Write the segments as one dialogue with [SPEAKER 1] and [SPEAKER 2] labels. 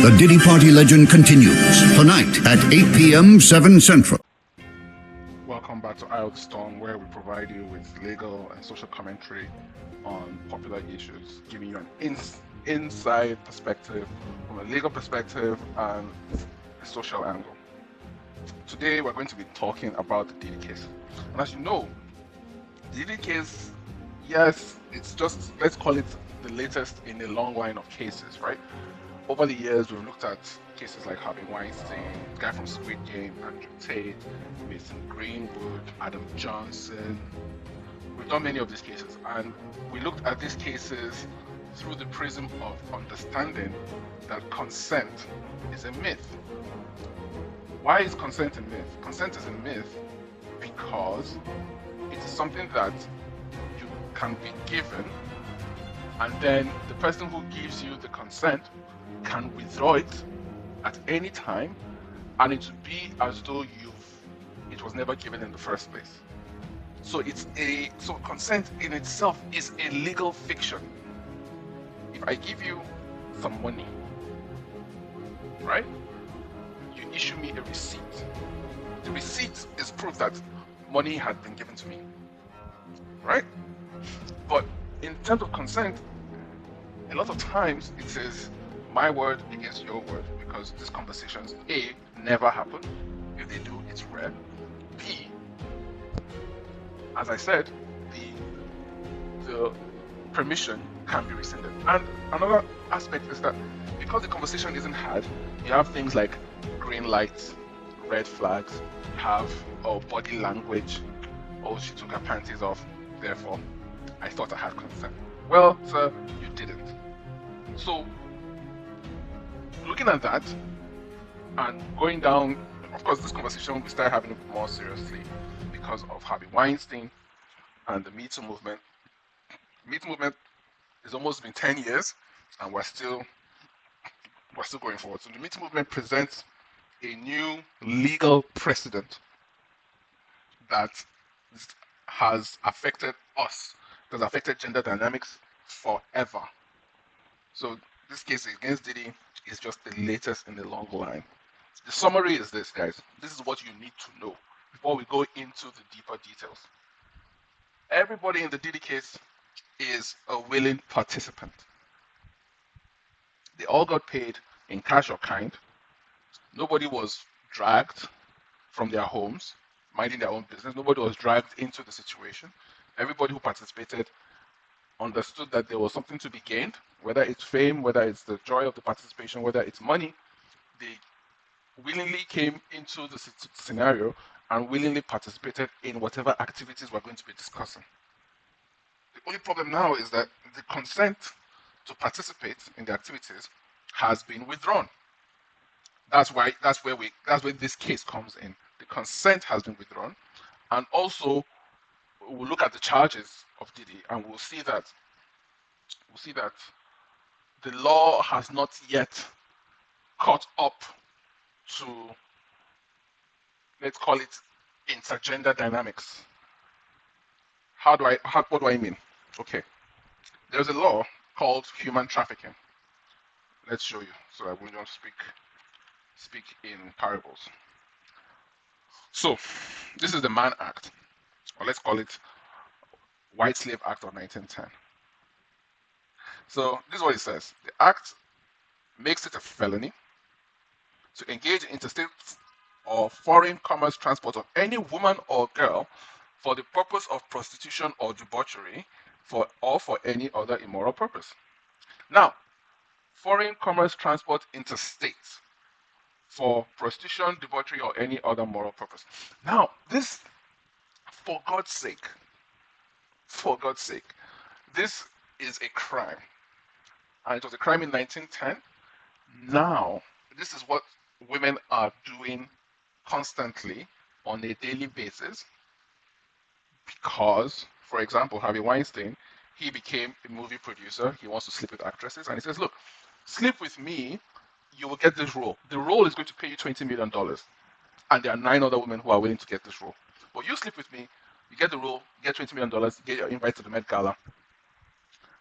[SPEAKER 1] The Diddy Party legend continues tonight at 8 p.m. 7 Central.
[SPEAKER 2] Welcome back to Eye of the Storm, where we provide you with legal and social commentary on popular issues, giving you an inside perspective from a legal perspective and a social angle. Today we're going to be talking about the Diddy case. And as you know, the Diddy case, yes, it's just, let's call it the latest in a long line of cases, right? Over the years, we've looked at cases like Harvey Weinstein, the guy from Squid Game, Andrew Tate, Mason Greenwood, Adam Johnson. We've done many of these cases, and we looked at these cases through the prism of understanding that consent is a myth. Why is consent a myth? Consent is a myth because it is something that you can be given, and then the person who gives you the consent can withdraw it at any time, and it would be as though it was never given in the first place. So consent in itself is a legal fiction. If I give you some money, right? You issue me a receipt. The receipt is proof that money had been given to me, right? But in terms of consent, a lot of times it says my word against your word, because these conversations, A, never happen. If they do, it's rare. B, as I said, the permission can be rescinded. And another aspect is that because the conversation isn't had, you have things like green lights, red flags, you have body language. Oh, she took her panties off, therefore I thought I had consent. Well, sir, you didn't. So looking at that and going down, of course, this conversation we started having it more seriously because of Harvey Weinstein and the Me Too movement. Me Too movement has almost been 10 years, and we're still going forward. So the Me Too movement presents a new legal precedent that has affected us, that has affected gender dynamics forever. So this case against Diddy is just the latest in the long line. The summary is this, guys. This is what you need to know before we go into the deeper details. Everybody in the Diddy case is a willing participant. They all got paid in cash or kind. Nobody was dragged from their homes, minding their own business. Nobody was dragged into the situation. Everybody who participated understood that there was something to be gained, whether it's fame, whether it's the joy of the participation, whether it's money. They willingly came into the scenario and willingly participated in whatever activities we're going to be discussing. The only problem now is that the consent to participate in the activities has been withdrawn. That's where this case comes in. The consent has been withdrawn, and also we'll look at the charges of Diddy, and we'll see that the law has not yet caught up to, let's call it, intergender dynamics. What do I mean? Okay, there's a law called human trafficking. Let's show you, so I will not speak in parables. So this is the Mann Act, or let's call it White Slave Act of 1910. So this is what it says. The act makes it a felony to engage in interstate or foreign commerce transport of any woman or girl for the purpose of prostitution or debauchery or for any other immoral purpose. Now, foreign commerce transport interstate for prostitution, debauchery, or any other moral purpose. Now, this, for God's sake, this is a crime. And it was a crime in 1910. Now, this is what women are doing constantly on a daily basis because, for example, Harvey Weinstein, he became a movie producer. He wants to sleep with actresses. And he says, look, sleep with me, you will get this role. The role is going to pay you $20 million. And there are 9 other women who are willing to get this role. But you sleep with me, you get the role, you get $20 million, you get your invite to the Met Gala.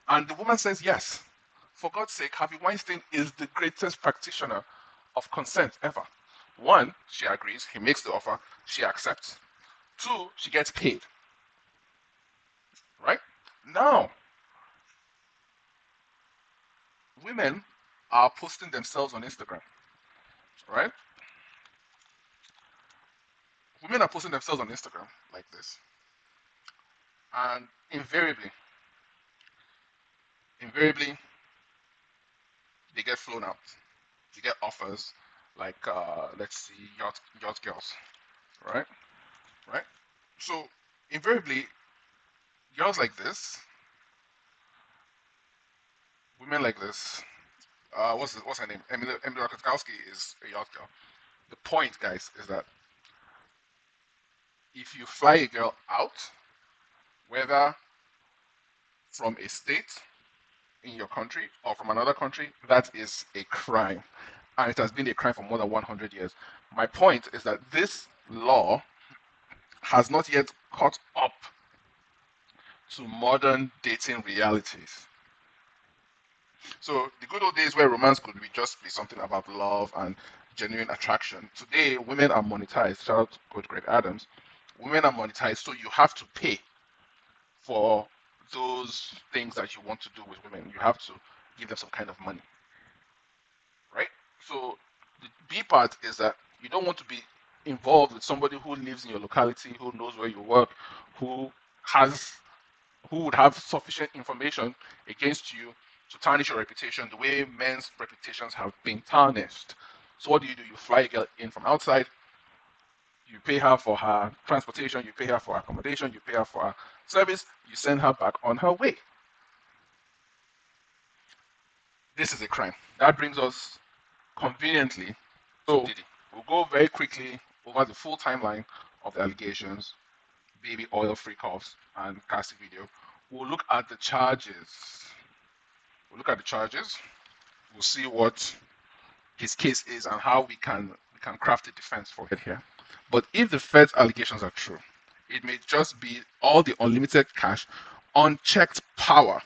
[SPEAKER 2] And the woman says yes. For God's sake, Harvey Weinstein is the greatest practitioner of consent ever. One, she agrees, he makes the offer, she accepts. Two, she gets paid. Right? Now, women are posting themselves on Instagram. Right? Women are posting themselves on Instagram like this. And invariably, they get flown out. They get offers like, let's see, yacht girls. Right? Right? So, invariably, girls like this, women like this, what's her name? Emily Ratajkowski is a yacht girl. The point, guys, is that if you fly a girl out, whether from a state in your country or from another country, that is a crime. And it has been a crime for more than 100 years. My point is that this law has not yet caught up to modern dating realities. So the good old days where romance could just be something about love and genuine attraction. Today, women are monetized. Shout out to Coach Greg Adams. Women are monetized, so you have to pay for those things that you want to do with women. You have to give them some kind of money, right? So the B part is that you don't want to be involved with somebody who lives in your locality, who knows where you work, who has who would have sufficient information against you to tarnish your reputation the way men's reputations have been tarnished. So what do? You fly a girl in from outside, you pay her for her transportation, you pay her for her accommodation, you pay her for her service, you send her back on her way. This is a crime. That brings us conveniently to Diddy. We'll go very quickly over the full timeline of the allegations, baby oil freak-offs, and Cassie video. We'll look at the charges. We'll see what his case is and how we can craft a defense for it here. But if the Fed's allegations are true, it may just be all the unlimited cash, unchecked power,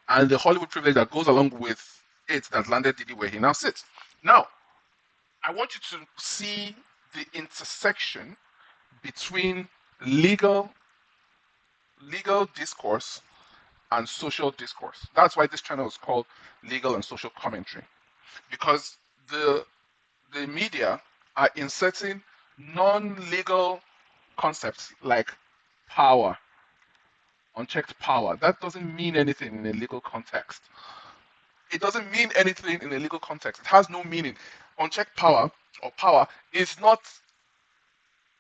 [SPEAKER 2] and the Hollywood privilege that goes along with it that landed Diddy where he now sits. Now, I want you to see the intersection between legal discourse and social discourse. That's why this channel is called Legal and Social Commentary, because the media are inserting non-legal concepts like power, unchecked power. That doesn't mean anything in a legal context. It doesn't mean anything in a legal context. It has no meaning. Unchecked power or power is not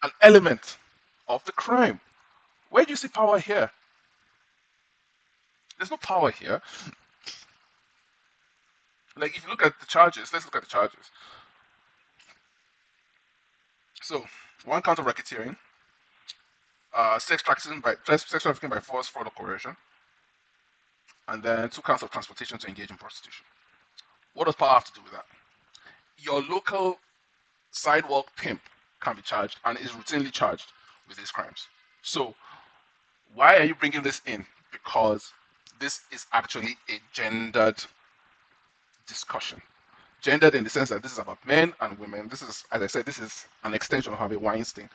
[SPEAKER 2] an element of the crime. Where do you see power here? There's no power here. Like, if you look at the charges, let's look at the charges. So, one count of racketeering, sex trafficking by force, fraud, or coercion, and then 2 counts of transportation to engage in prostitution. What does power have to do with that? Your local sidewalk pimp can be charged and is routinely charged with these crimes. So, why are you bringing this in? Because this is actually a gendered discussion. Gendered in the sense that this is about men and women. This is, as I said, this is an extension of Harvey Weinstein.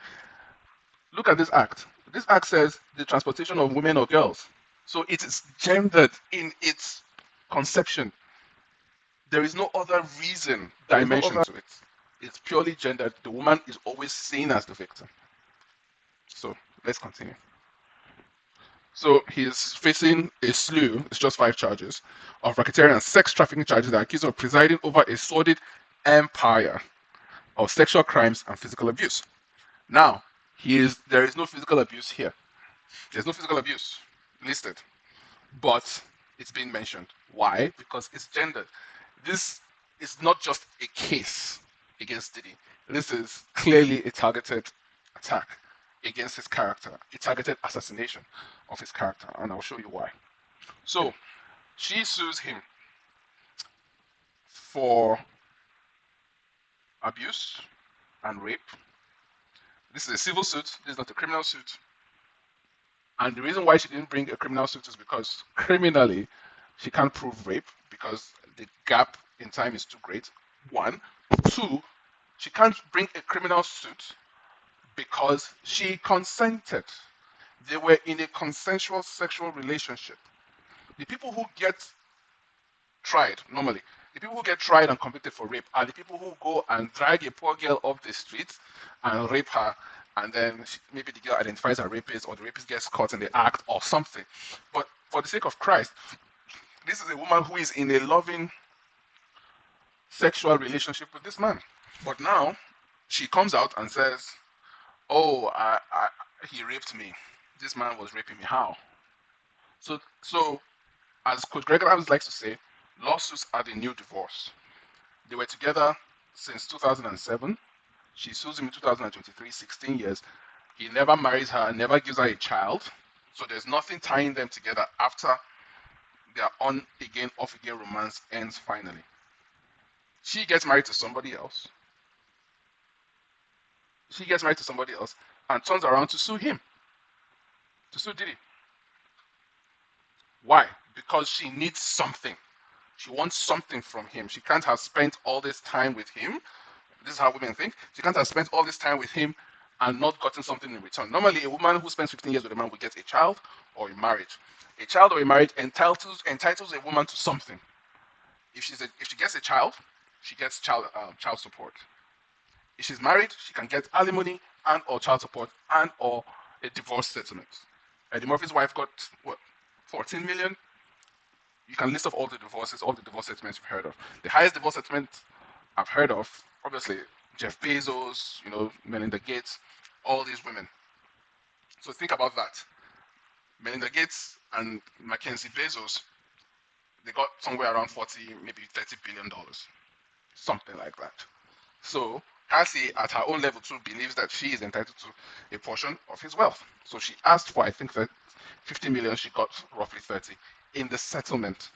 [SPEAKER 2] Look at this act. This act says the transportation of women or girls. So it is gendered in its conception. There is no other dimension to it. It's purely gendered. The woman is always seen as the victim. So let's continue. So he's facing a slew, it's just 5 charges, of racketeering and sex trafficking charges that are accused of presiding over a sordid empire of sexual crimes and physical abuse. Now, there is no physical abuse here. There's no physical abuse listed, but it's being mentioned. Why? Because it's gendered. This is not just a case against Diddy. This is clearly a targeted attack against his character, a targeted assassination of his character, and I'll show you why. So, she sues him for abuse and rape. This is a civil suit, this is not a criminal suit. And the reason why she didn't bring a criminal suit is because criminally she can't prove rape because the gap in time is too great. One. Two, she can't bring a criminal suit because she consented. They were in a consensual sexual relationship. The people who get tried normally, the people who get tried and convicted for rape are the people who go and drag a poor girl off the street and rape her, and then maybe the girl identifies her rapist, or the rapist gets caught in the act or something. But for the sake of Christ, this is a woman who is in a loving sexual relationship with this man. But now she comes out and says, "Oh, he raped me. This man was raping me. How?" So as Coach Greg Adams likes to say, lawsuits are the new divorce. They were together since 2007. She sues him in 2023, 16 years. He never marries her, never gives her a child. So there's nothing tying them together after their on again, off again romance ends finally. She gets married to somebody else. She gets married to somebody else and turns around to sue him, to sue Diddy. Why? Because she needs something. She wants something from him. She can't have spent all this time with him. This is how women think. She can't have spent all this time with him and not gotten something in return. Normally, a woman who spends 15 years with a man will get a child or a marriage. A child or a marriage entitles a woman to something. If she gets a child, she gets child support. If she's married, she can get alimony and or child support and or a divorce settlement. Eddie Murphy's wife got what, 14 million? You can list off all the divorces, all the divorce settlements you've heard of. The highest divorce settlement I've heard of, obviously, Jeff Bezos, Melinda Gates, all these women. So think about that. Melinda Gates and Mackenzie Bezos, they got somewhere around 40, maybe $30 billion. Something like that. So Cassie, at her own level too, believes that she is entitled to a portion of his wealth. So she asked for, I think, that 50 million. She got roughly 30 in the settlement.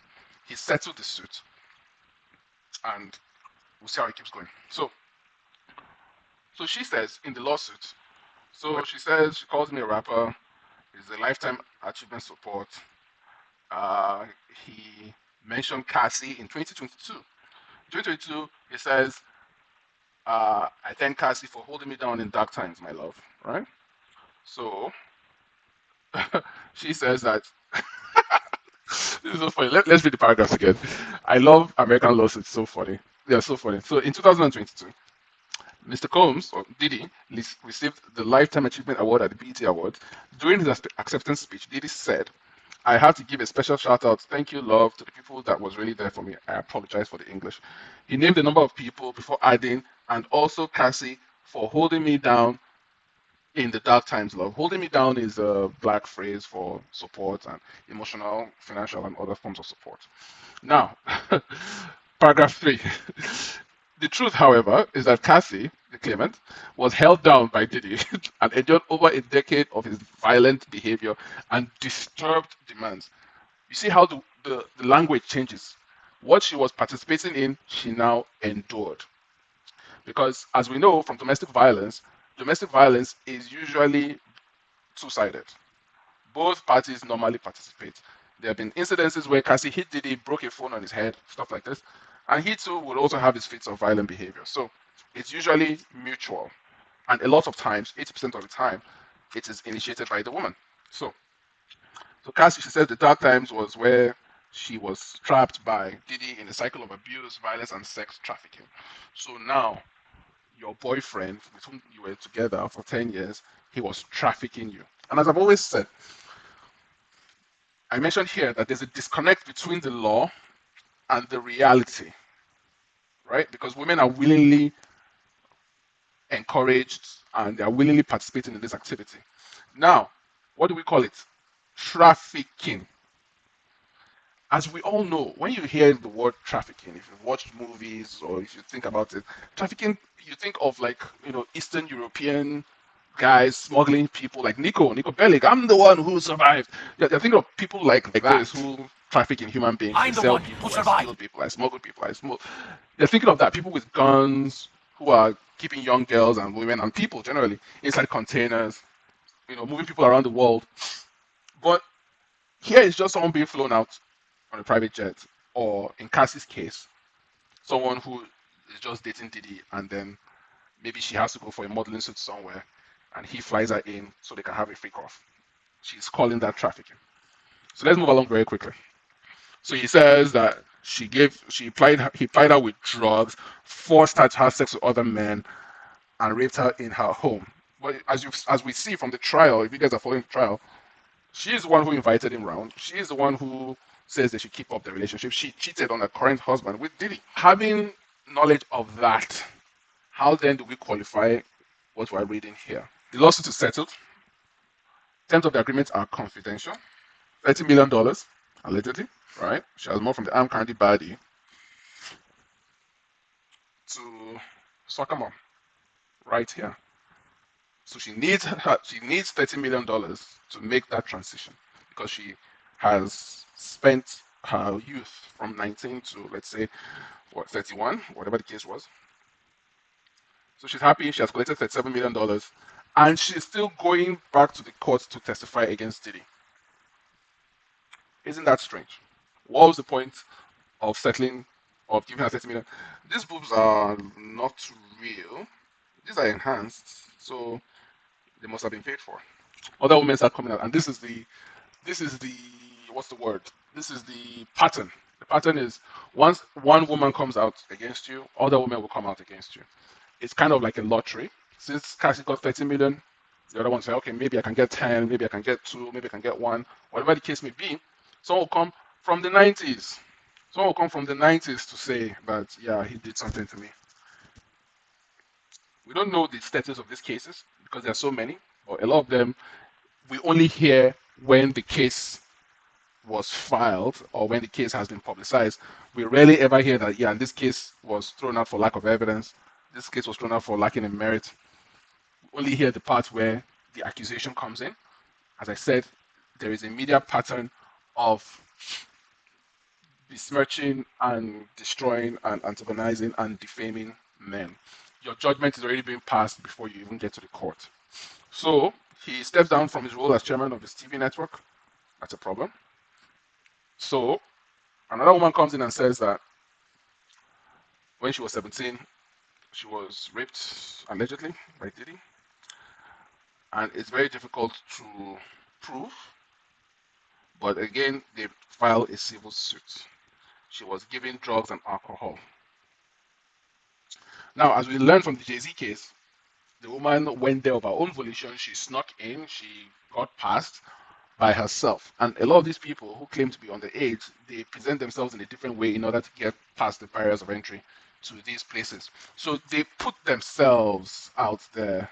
[SPEAKER 2] He settled the suit, and we'll see how it keeps going. So she says in the lawsuit, she says she calls me a rapper. It's a lifetime achievement support. He mentioned Cassie in 2022. 2022, he says, I thank Cassie for holding me down in dark times, my love. Right? So she says that. This is so funny. Let's read the paragraphs again. I love American laws. It's so funny. They are so funny. So in 2022, Mr. Combs, or Diddy, received the Lifetime Achievement Award at the BET Awards. During his acceptance speech, Diddy said, I have to give a special shout out, thank you, love, to the people that was really there for me. I apologize for the English. He named a number of people before adding, and also Cassie for holding me down in the dark times, love. Holding me down is a black phrase for support and emotional, financial, and other forms of support. Now, paragraph 3. The truth, however, is that Cassie, the claimant, was held down by Diddy and endured over a decade of his violent behavior and disturbed demands. You see how the language changes. What she was participating in, she now endured. Because as we know from domestic violence is usually two-sided. Both parties normally participate. There have been incidences where Cassie hit Diddy, broke a phone on his head, stuff like this. And he too would also have his fits of violent behavior. So it's usually mutual. And a lot of times, 80% of the time, it is initiated by the woman. So Cassie, she says the dark times was where she was trapped by Diddy in a cycle of abuse, violence, and sex trafficking. So now, your boyfriend, with whom you were together for 10 years, he was trafficking you. And as I've always said, I mentioned here that there's a disconnect between the law and the reality, right? Because women are willingly encouraged and they are willingly participating in this activity. Now, what do we call it? Trafficking. As we all know, when you hear the word trafficking, if you've watched movies or if you think about it, trafficking, you think of Eastern European guys smuggling people like Nico Bellic. I'm the one who survived. They're thinking of people like this who traffic in human beings.
[SPEAKER 3] I'm the
[SPEAKER 2] sell
[SPEAKER 3] one
[SPEAKER 2] people,
[SPEAKER 3] who survived.
[SPEAKER 2] steal people, I smuggle people, They're thinking of that. People with guns who are keeping young girls and women and people generally inside containers, moving people around the world. But here is just someone being flown out on a private jet or in Cassie's case, someone who is just dating Diddy and then maybe she has to go for a modeling shoot somewhere and he flies her in so they can have a freak off. She's calling that trafficking. So let's move along very quickly. So he says that he plied her with drugs, forced her to have sex with other men, and raped her in her home. But as we see from the trial, if you guys are following the trial, she is the one who invited him round. She is the one who says they should keep up the relationship. She cheated on her current husband with Diddy. Having knowledge of that, how then do we qualify what we're reading here? The lawsuit is settled. Terms of the agreement are confidential. $30 million, allegedly, right? She has more from the armed candy body to soccer mom, right here. So she needs $30 million to make that transition because she has spent her youth from 19 to, let's say, 31, whatever the case was. So she's happy. She has collected $37 million, and she's still going back to the court to testify against Diddy. Isn't that strange? What was the point of settling, of giving her 30 million? These boobs are not real. These are enhanced, so they must have been paid for. Other women start coming out, and this is the what's the word? This is the pattern. The pattern is once one woman comes out against you, other women will come out against you. It's kind of like a lottery. Since Cassie got 30 million, the other one say, okay, maybe I can get 10, maybe I can get 2, maybe I can get 1, whatever the case may be. Someone will come from the 90s. Someone will come from the 90s to say that, yeah, he did something to me. We don't know the status of these cases because there are so many, but a lot of them we only hear when the case was filed or when the case has been publicized. We rarely ever hear that, yeah, this case was thrown out for lack of evidence. This case was thrown out for lacking in merit. We only hear the part where the accusation comes in. As I said, there is a media pattern of besmirching and destroying and antagonizing and defaming men. Your judgment is already being passed before you even get to the court. So he steps down from his role as chairman of his TV network. That's a problem. So another woman comes in and says that when she was 17, she was raped allegedly by Diddy. And it's very difficult to prove. But again, they file a civil suit. She was given drugs and alcohol. Now, as we learned from the Jay-Z case, the woman went there of her own volition. She snuck in. She got past by herself. And a lot of these people who claim to be underage, they present themselves in a different way in order to get past the barriers of entry to these places. So they put themselves out there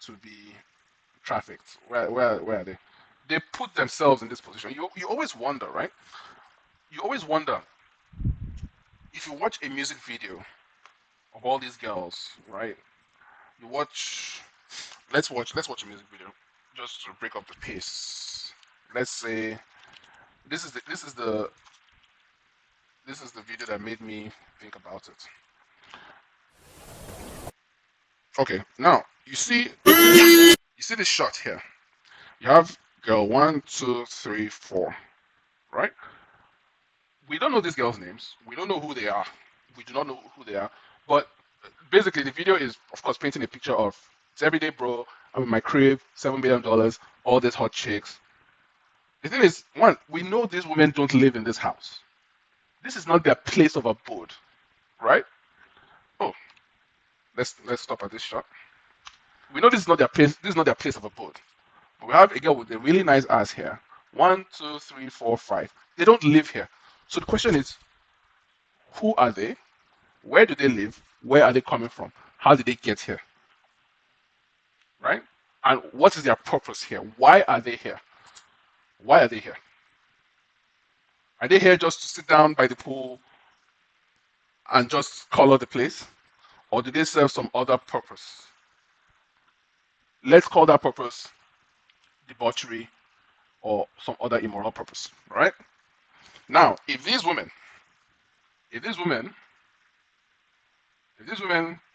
[SPEAKER 2] to be trafficked. Where are they? They put themselves in this position. You always wonder, right? You always wonder if you watch a music video of all these girls, right? You watch. Let's watch a music video just to break up the pace. Let's say this is the video that made me think about it. Okay, now you see this shot here. You have girl 1, 2, 3, 4, right? We don't know these girls' names. We don't know who they are. We do not know who they are. But basically, the video is, of course, painting a picture of it's everyday, bro. I'm in my crib, $7 billion, all these hot chicks. The thing is, one, we know these women don't live in this house. This is not their place of abode, right? Oh, let's stop at this shot. We know this is not their place. This is not their place of abode. But we have a girl with a really nice ass here. 1, 2, 3, 4, 5. They don't live here. So the question is, who are they? Where do they live? Where are they coming from? How did they get here? Right? And what is their purpose here? Why are they here? Why are they here? Are they here just to sit down by the pool and just color the place? Or do they serve some other purpose? Let's call that purpose debauchery or some other immoral purpose, right? Now, if these women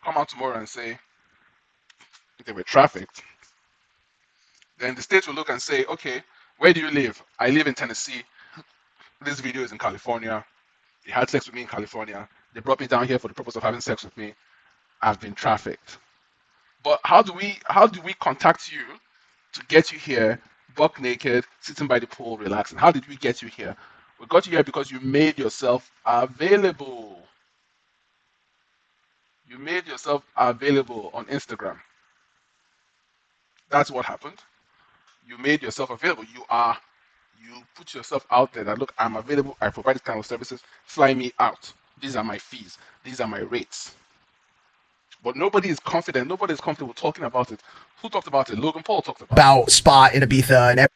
[SPEAKER 2] come out tomorrow and say they were trafficked, then the state will look and say, okay, where do you live? I live in Tennessee. This video is in California. They had sex with me in California. They brought me down here for the purpose of having sex with me. I've been trafficked. But how do we contact you to get you here, buck naked, sitting by the pool, relaxing? How did we get you here? We got you here because you made yourself available. You made yourself available on Instagram. That's what happened. You made yourself available. You put yourself out there that look, I'm available, I provide this kind of services, fly me out. These are my fees, these are my rates. But nobody is confident, nobody is comfortable talking about it. Who talked about it? Logan Paul talked about it.
[SPEAKER 3] Spot in Ibiza and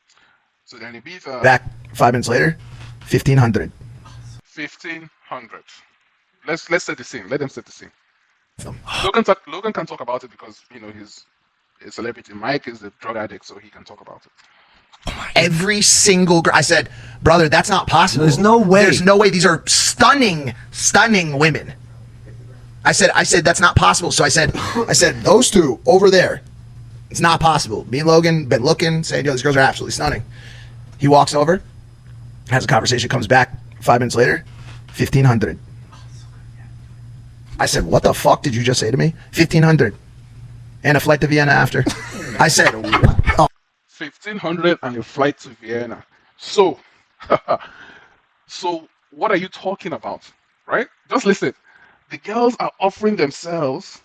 [SPEAKER 2] So then Ibiza,
[SPEAKER 3] back 5 minutes later, 1500.
[SPEAKER 2] 1500. Let's set the scene. Let them set the scene. Logan can talk about it because he's a celebrity. Mike is a drug addict, so he can talk about it.
[SPEAKER 3] Every single girl. I said, brother, that's not possible.
[SPEAKER 4] There's no way.
[SPEAKER 3] There's no way. These are stunning, stunning women. I said that's not possible. So I said, those two over there, it's not possible. Me and Logan been looking, saying, yo, these girls are absolutely stunning. He walks over, has a conversation, comes back 5 minutes later, 1500. I said, what the fuck did you just say to me? 1500. And a flight to Vienna after. I said, what? Oh.
[SPEAKER 2] 1500 and a flight to Vienna. So, so what are you talking about, right? Just listen. The girls are offering themselves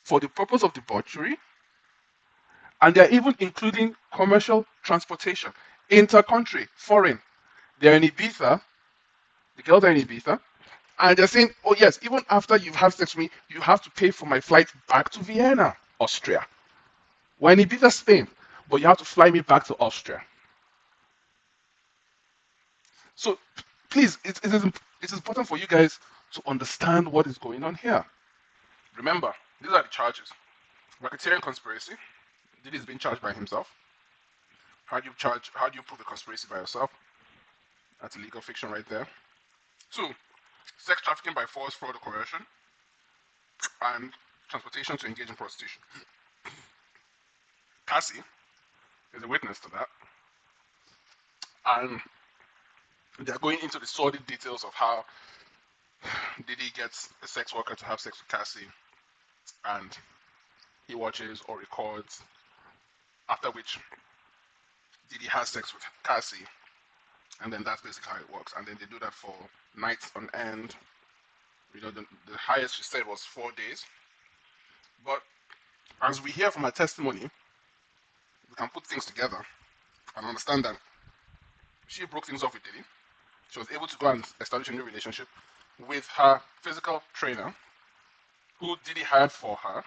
[SPEAKER 2] for the purpose of debauchery, and they're even including commercial transportation, inter-country, foreign. They're in Ibiza. The girls are in Ibiza. And they're saying, oh yes, even after you've had sex with me, you have to pay for my flight back to Vienna, Austria. We're in Ibiza, Spain, but you have to fly me back to Austria. So please, it is important for you guys to understand what is going on here. Remember, these are the charges. Racketeering conspiracy. Diddy is being charged by himself. How do you prove the conspiracy by yourself? That's illegal fiction right there. 2, sex trafficking by force, fraud, or coercion, and transportation to engage in prostitution. Cassie is a witness to that, and they're going into the sordid details of how Diddy gets a sex worker to have sex with Cassie, and he watches or records, after which Diddy has sex with Cassie, and then that's basically how it works. And then they do that for nights on end. The highest she said was 4 days. But as we hear from her testimony, we can put things together and understand that she broke things off with Diddy. She was able to go and establish a new relationship with her physical trainer, who Diddy hired for her.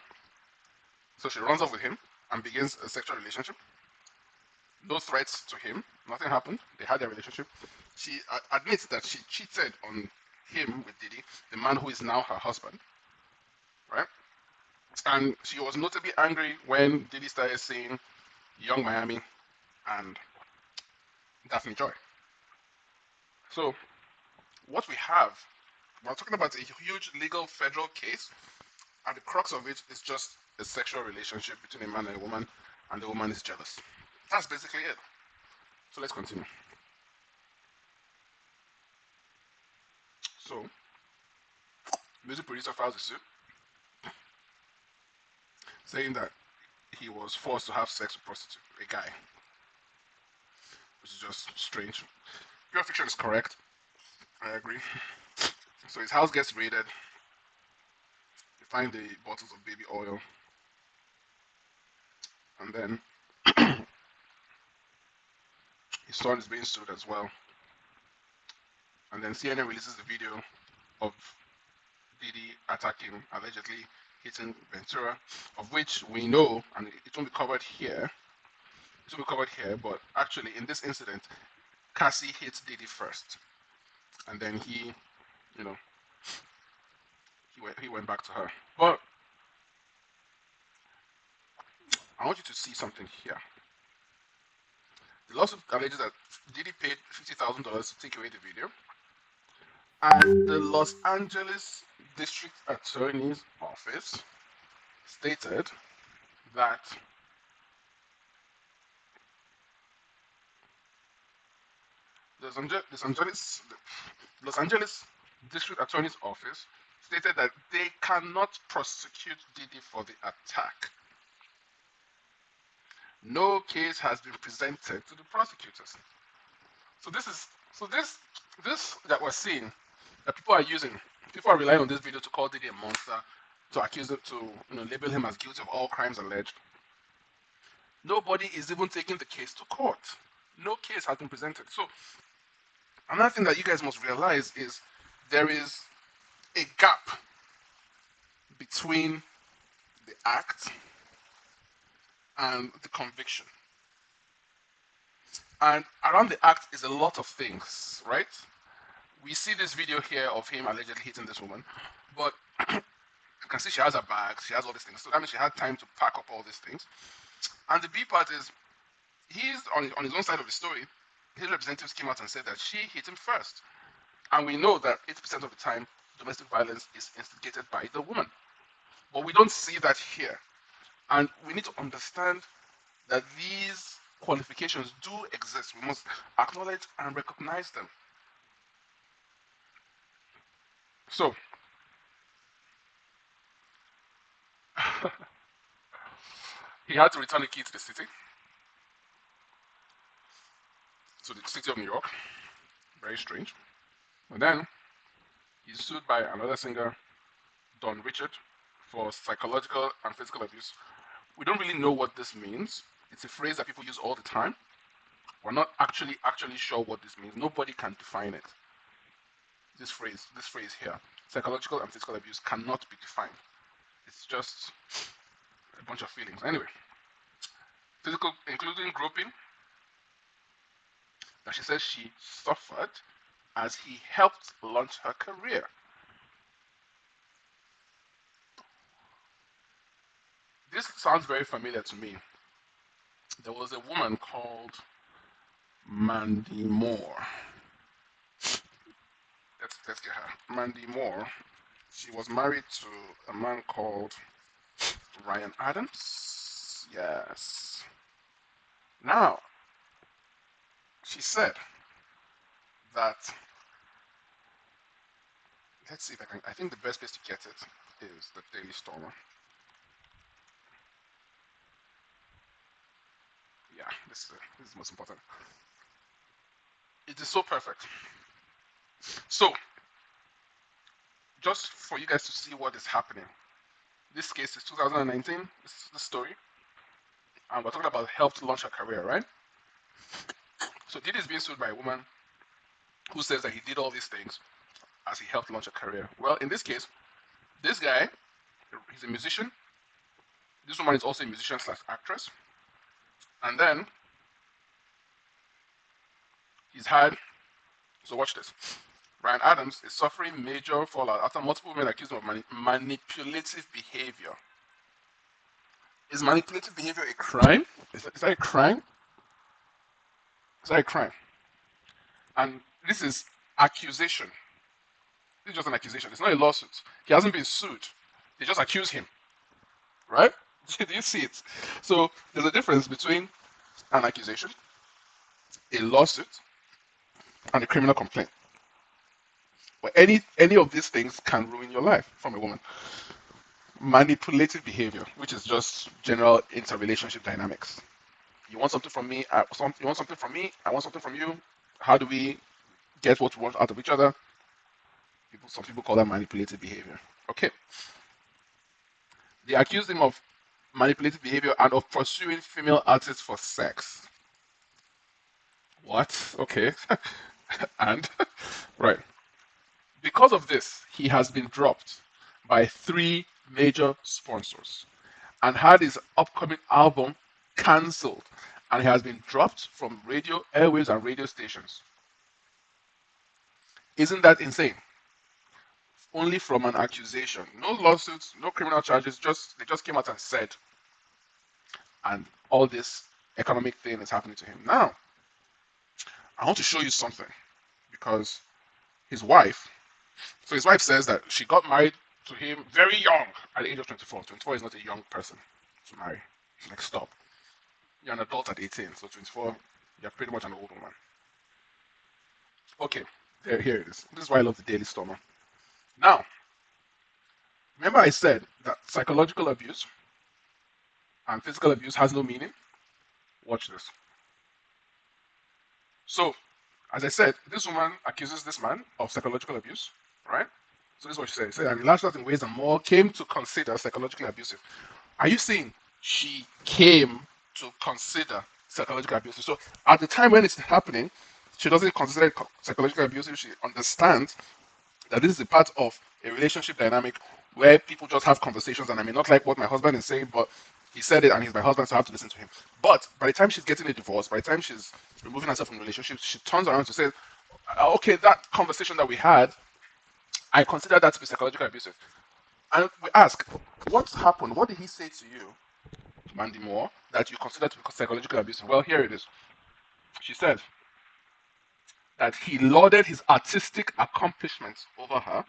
[SPEAKER 2] So she runs off with him and begins a sexual relationship. No threats to him. Nothing happened. They had their relationship. She admits that she cheated on him with Diddy, the man who is now her husband. Right? And she was notably angry when Diddy started saying Young Miami and Daphne Joy. So, what we have, we're talking about a huge legal federal case, and the crux of it is just a sexual relationship between a man and a woman, and the woman is jealous. That's basically it. So let's continue. So, music producer files a suit saying that he was forced to have sex with a guy, which is just strange. Pure fiction is correct. I agree. So his house gets raided. They find the bottles of baby oil, and then his son is being sued as well. And then CNN releases the video of Diddy allegedly hitting Ventura, of which we know, and it won't be covered here. It won't be covered here, but actually in this incident, Cassie hit Diddy first, and then he went back to her. But I want you to see something here. The lawsuit alleges that Diddy paid $50,000 to take away the video, and the Los Angeles District Attorney's Office stated that Los Angeles District Attorney's Office stated that they cannot prosecute Diddy for the attack. No case has been presented to the prosecutors. So this that we're seeing that people are relying on this video to call Diddy a monster, to accuse him, to label him as guilty of all crimes alleged. Nobody is even taking the case to court. No case has been presented. So another thing that you guys must realize is there is a gap between the act and the conviction. And around the act is a lot of things, right? We see this video here of him allegedly hitting this woman, but you can see she has a bag, she has all these things. So that means she had time to pack up all these things. And the B part is, he's on his own side of the story. His representatives came out and said that she hit him first. And we know that 80% of the time, domestic violence is instigated by the woman. But we don't see that here. And we need to understand that these qualifications do exist. We must acknowledge and recognize them. So, he had to return the key to the city of New York. Very strange. And then he's sued by another singer, Don Richard, for psychological and physical abuse. We don't really know what this means. It's a phrase that people use all the time. We're not actually sure what this means. Nobody can define it. This phrase here, psychological and physical abuse, cannot be defined. It's just a bunch of feelings. Anyway, physical, including groping, that she says she suffered as he helped launch her career. This sounds very familiar to me. There was a woman called Mandy Moore. Let's get her. Mandy Moore. She was married to a man called Ryan Adams. Yes. Now, she said that, let's see if I think the best place to get it is the Daily Stormer. Yeah, this is most important. It is so perfect. So, just for you guys to see what is happening, this case is 2019, this is the story, and we're talking about help to launch her career, right? So Diddy is being sued by a woman who says that he did all these things as he helped launch a career. Well, in this case, this guy, he's a musician. This woman is also a musician slash actress. And then he's had, so watch this. Ryan Adams is suffering major fallout after multiple women accused him of manipulative behavior. Is manipulative behavior a crime? Is that a crime? Is that a crime? And this is accusation. This is just an accusation. It's not a lawsuit. He hasn't been sued. They just accuse him. Right? Do you see it? So there's a difference between an accusation, a lawsuit, and a criminal complaint. But any of these things can ruin your life from a woman. Manipulative behavior, which is just general interrelationship dynamics. You want something from me, you want something from me, I want something from you. How do we get what we want out of each other? Some people call that manipulative behavior. Okay. They accused him of manipulative behavior and of pursuing female artists for sex. What? Okay. And, right. Because of this, he has been dropped by 3 major sponsors and had his upcoming album cancelled, and he has been dropped from radio airwaves and radio stations. Isn't that insane? Only from an accusation. No lawsuits, no criminal charges, they just came out and said. And all this economic thing is happening to him. Now, I want to show you something, because his wife says that she got married to him very young, at the age of 24. 24 is not a young person to marry. She's like, stop. You're an adult at 18, so 24, you're pretty much an old woman. Okay, here it is. This is why I love the Daily Stormer. Now, remember I said that psychological abuse and physical abuse has no meaning? Watch this. So, as I said, this woman accuses this man of psychological abuse, right? So this is what she said. She said, and he lashed out in ways and more came to consider psychologically abusive. Are you saying she came to consider psychological abusive? So at the time when it's happening, she doesn't consider it psychological abusive. She understands that this is a part of a relationship dynamic where people just have conversations, and I may not like what my husband is saying, but he said it and he's my husband, so I have to listen to him. But by the time she's getting a divorce, by the time she's removing herself from the relationship, she turns around to say, okay, that conversation that we had, I consider that to be psychological abusive. And we ask, what happened? What did he say to you, Mandy Moore, that you consider to be psychological abusive? Well, here it is. She said that he lauded his artistic accomplishments over her.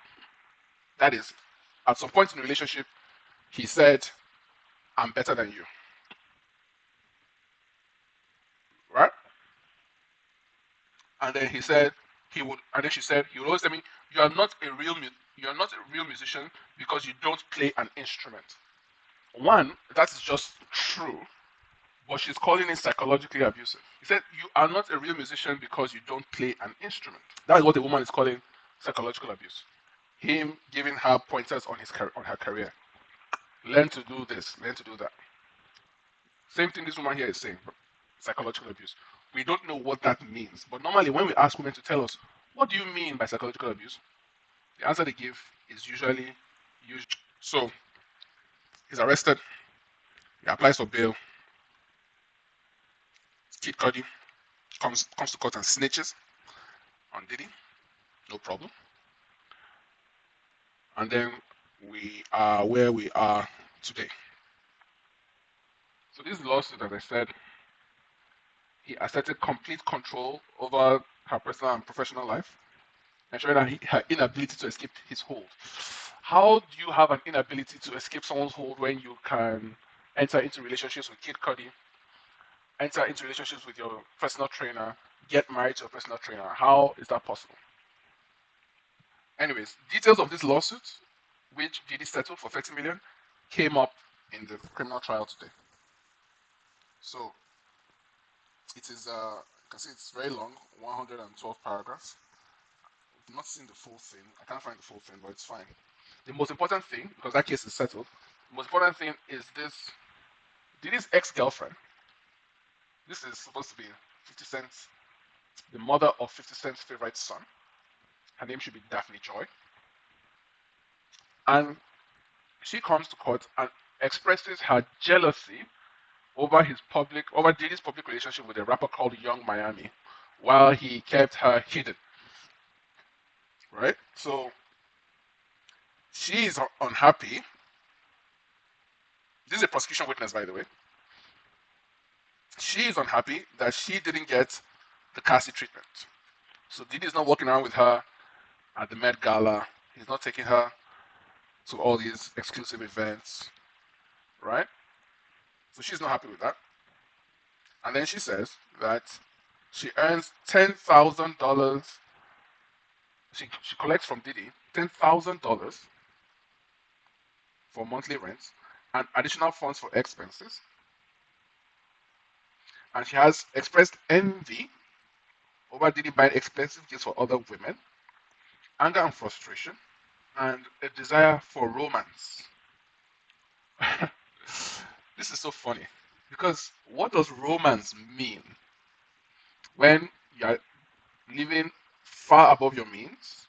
[SPEAKER 2] That is, at some point in the relationship, he said, I'm better than you. Right? And then he said he would, and then she said he would always tell me, "You are not a real musician because you don't play an instrument." One, that is just true, but she's calling it psychologically abusive. He said, "You are not a real musician because you don't play an instrument." That is what a woman is calling psychological abuse. Him giving her pointers on her career. Learn to do this. Learn to do that. Same thing this woman here is saying. Psychological abuse. We don't know what that means. But normally, when we ask women to tell us, what do you mean by psychological abuse? The answer they give is usually. So, he's arrested. He applies for bail. Kid Cudi comes to court and snitches on Diddy. No problem. And then we are where we are today. So this lawsuit, as I said, he asserted complete control over her personal and professional life, ensuring that her inability to escape his hold. How do you have an inability to escape someone's hold when you can enter into relationships with Kid Cudi, enter into relationships with your personal trainer, get married to a personal trainer? How is that possible? Anyways, details of this lawsuit, which Diddy settled for 30 million, came up in the criminal trial today. So it is, you can see it's very long, 112 paragraphs. I've not seen the full thing. I can't find the full thing, but it's fine. The most important thing, because that case is settled, the most important thing is this Diddy's ex-girlfriend. This is supposed to be 50 Cent's, the mother of 50 Cent's favorite son. Her name should be Daphne Joy. And she comes to court and expresses her jealousy over Diddy's public relationship with a rapper called Young Miami, while he kept her hidden. Right? So she is unhappy. This is a prosecution witness, by the way. She is unhappy that she didn't get the Cassie treatment. So Diddy is not walking around with her at the Met Gala. He's not taking her to all these exclusive events, right? So she's not happy with that. And then she says that she earns $10,000. She collects from Diddy $10,000 for monthly rents and additional funds for expenses. And she has expressed envy over Diddy buying expensive gifts for other women, anger and frustration, and a desire for romance. This is so funny because what does romance mean when you are living far above your means?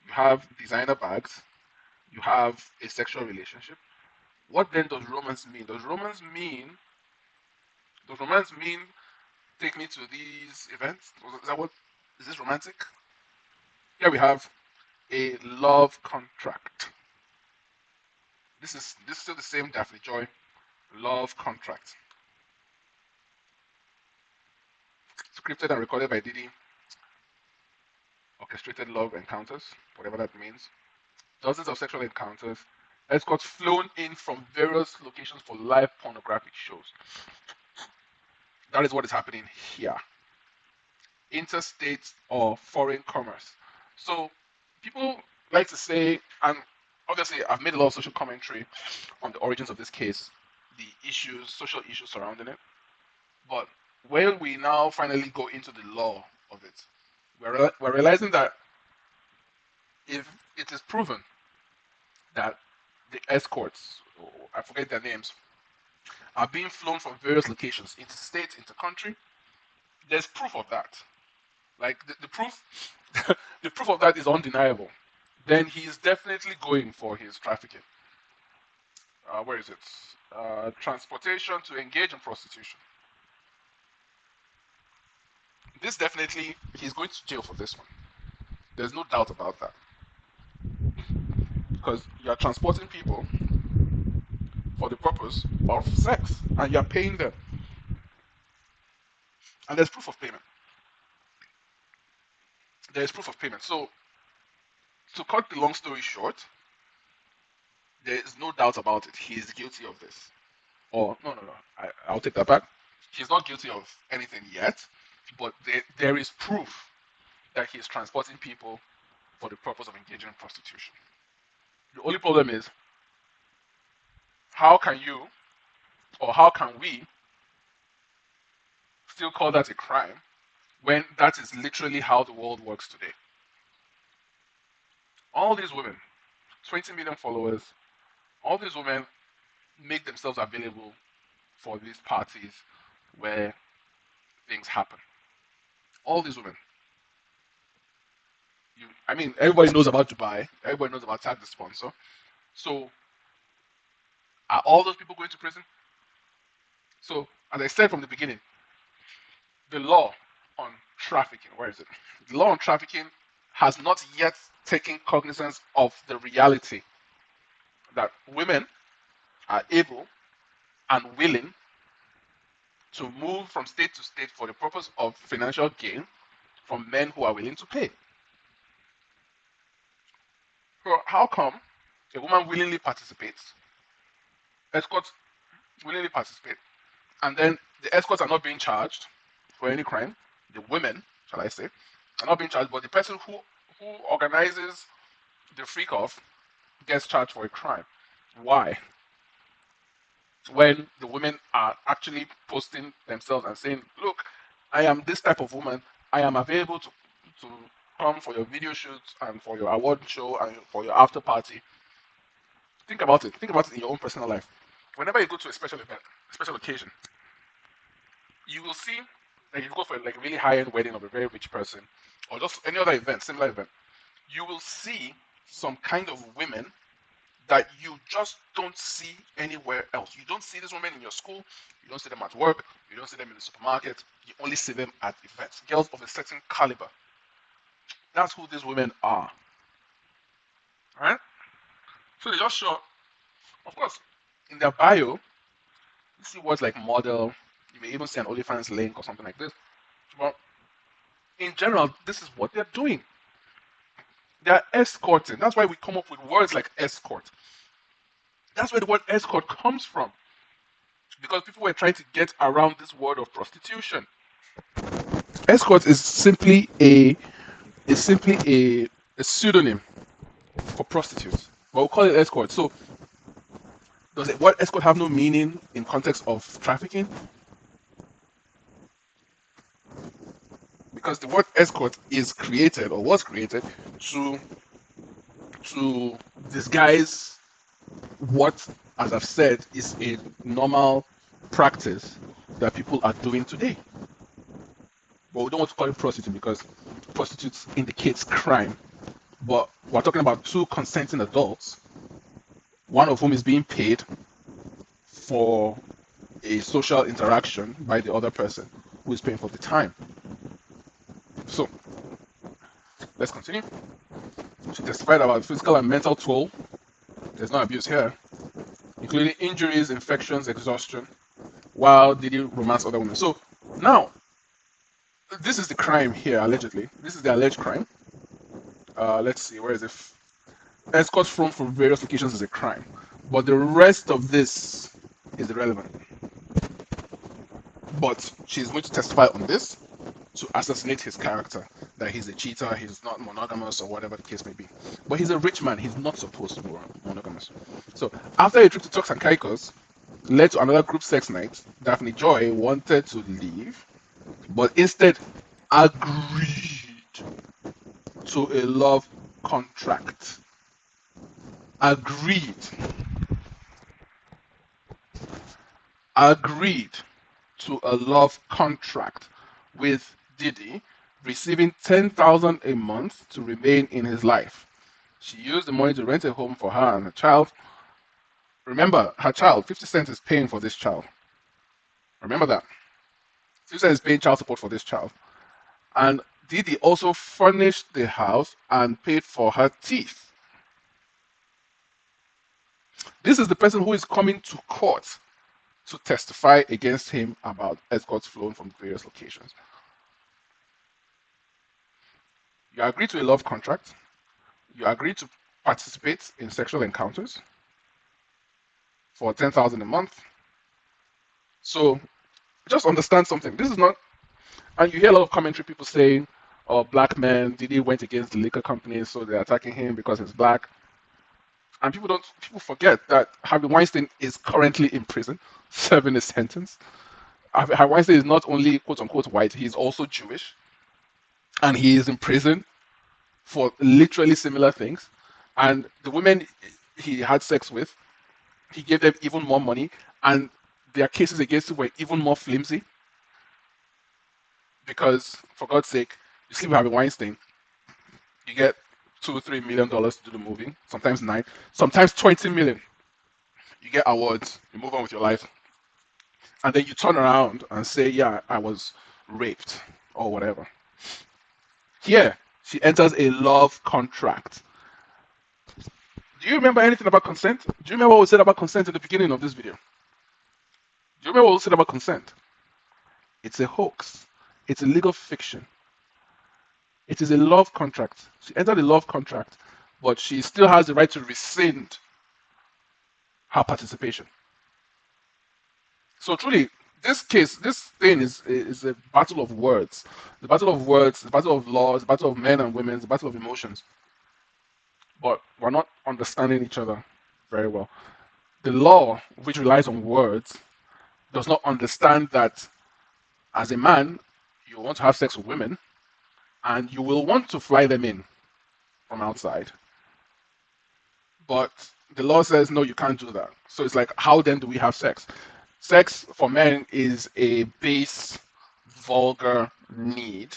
[SPEAKER 2] You have designer bags, you have a sexual relationship. What then does romance mean? Does romance mean take me to these events? Is this romantic? Here we have a love contract. This is still the same Daphne Joy love contract. Scripted and recorded by Diddy. Orchestrated love encounters, whatever that means. Dozens of sexual encounters. Escorts flown in from various locations for live pornographic shows. That is what is happening here. interstate or foreign commerce. So people like to say, and obviously I've made a lot of social commentary on the origins of this case, the issues, social issues surrounding it. But when we now finally go into the law of it, we're realizing that if it is proven that the escorts, I forget their names, are being flown from various locations, into state, into country, there's proof of that. Like the proof, the proof of that is undeniable. Then he is definitely going for his trafficking. Where is it? Transportation to engage in prostitution. This definitely, he's going to jail for this one. There's no doubt about that. Because you're transporting people for the purpose of sex and you're paying them. And there's proof of payment. There's proof of payment. So, to cut the long story short, there is no doubt about it. He is guilty of this. Or, no. I'll take that back. He's not guilty of anything yet, but there is proof that he is transporting people for the purpose of engaging in prostitution. The only problem is, how can you, or how can we, still call that a crime when that is literally how the world works today? All these women, 20 million followers, all these women make themselves available for these parties where things happen. All these women. Everybody knows about Dubai. Everybody knows about Tag the Sponsor. So, are all those people going to prison? So, as I said from the beginning, the law on trafficking, where is it? The law on trafficking has not yet taken cognizance of the reality that women are able and willing to move from state to state for the purpose of financial gain from men who are willing to pay. So how come a woman willingly participates, escorts willingly participate, and then the escorts are not being charged for any crime? The women, shall I say, are not being charged, but the person who organizes the freak off gets charged for a crime. Why? When the women are actually posting themselves and saying, look, I am this type of woman, I am available to come for your video shoots and for your award show and for your after party. Think about it. Think about it in your own personal life. Whenever you go to a special event, special occasion, you will see, like if you go for like a really high-end wedding of a very rich person, or just any other event, similar event, you will see some kind of women that you just don't see anywhere else. You don't see these women in your school, you don't see them at work, you don't see them in the supermarket, you only see them at events. Girls of a certain caliber. That's who these women are. Right? So they just show, of course, in their bio, you see words like model, you may even see an OnlyFans link or something like this. But in general, this is what they're doing. They're escorting. That's why we come up with words like escort. That's where the word escort comes from. Because people were trying to get around this word of prostitution. Escort is simply a pseudonym for prostitutes. But we'll call it escort. So does the word escort have no meaning in context of trafficking? Because the word escort is created or was created to disguise what, as I've said, is a normal practice that people are doing today. But we don't want to call it prostitute because prostitutes indicates crime. But we're talking about two consenting adults, one of whom is being paid for a social interaction by the other person who is paying for the time. So, let's continue. She testified about physical and mental toll. There's no abuse here, including injuries, infections, exhaustion, while Diddy romanced other women. So, now, this is the crime here, allegedly. This is the alleged crime. Let's see, where is it? Escorts from various locations is a crime. But the rest of this is irrelevant. But she's going to testify on this. to assassinate his character, that he's a cheater, he's not monogamous, or whatever the case may be. But he's a rich man, he's not supposed to be monogamous. So after a trip to Turks and Caicos led to another group sex night, Daphne Joy wanted to leave, but instead agreed to a love contract. Agreed to a love contract with Diddy, receiving 10,000 a month to remain in his life. She used the money to rent a home for her and her child. Remember, her child, 50 Cent is paying for this child. Remember that. 50 Cent is paying child support for this child. And Diddy also furnished the house and paid for her teeth. This is the person who is coming to court to testify against him about escorts flown from various locations. You agree to a love contract. You agree to participate in sexual encounters for 10,000 a month. So just understand something. This is not, and you hear a lot of commentary, people saying, "Oh, black men, Diddy went against the liquor companies, so they're attacking him because he's black." And people forget that Harvey Weinstein is currently in prison, serving a sentence. Harvey Weinstein is not only quote unquote white, he's also Jewish, and he is in prison for literally similar things. And the women he had sex with, he gave them even more money, and their cases against him were even more flimsy. Because, for God's sake, you sleep with Harvey Weinstein, you get $2-3 million to do the movie, sometimes 9, sometimes 20 million. You get awards, you move on with your life, and then you turn around and say, "Yeah, I was raped," or whatever. Here, she enters a love contract. Do you remember anything about consent? Do you remember what we said about consent in the beginning of this video? Do you remember what we said about consent? It's a hoax. It's a legal fiction. It is a love contract. She entered a love contract, but she still has the right to rescind her participation. So truly, this thing is a battle of words. The battle of words, the battle of laws, the battle of men and women, the battle of emotions. But we're not understanding each other very well. The law, which relies on words, does not understand that as a man, you want to have sex with women, and you will want to fly them in from outside. But the law says, no, you can't do that. So it's like, how then do we have sex? Sex for men is a base, vulgar need.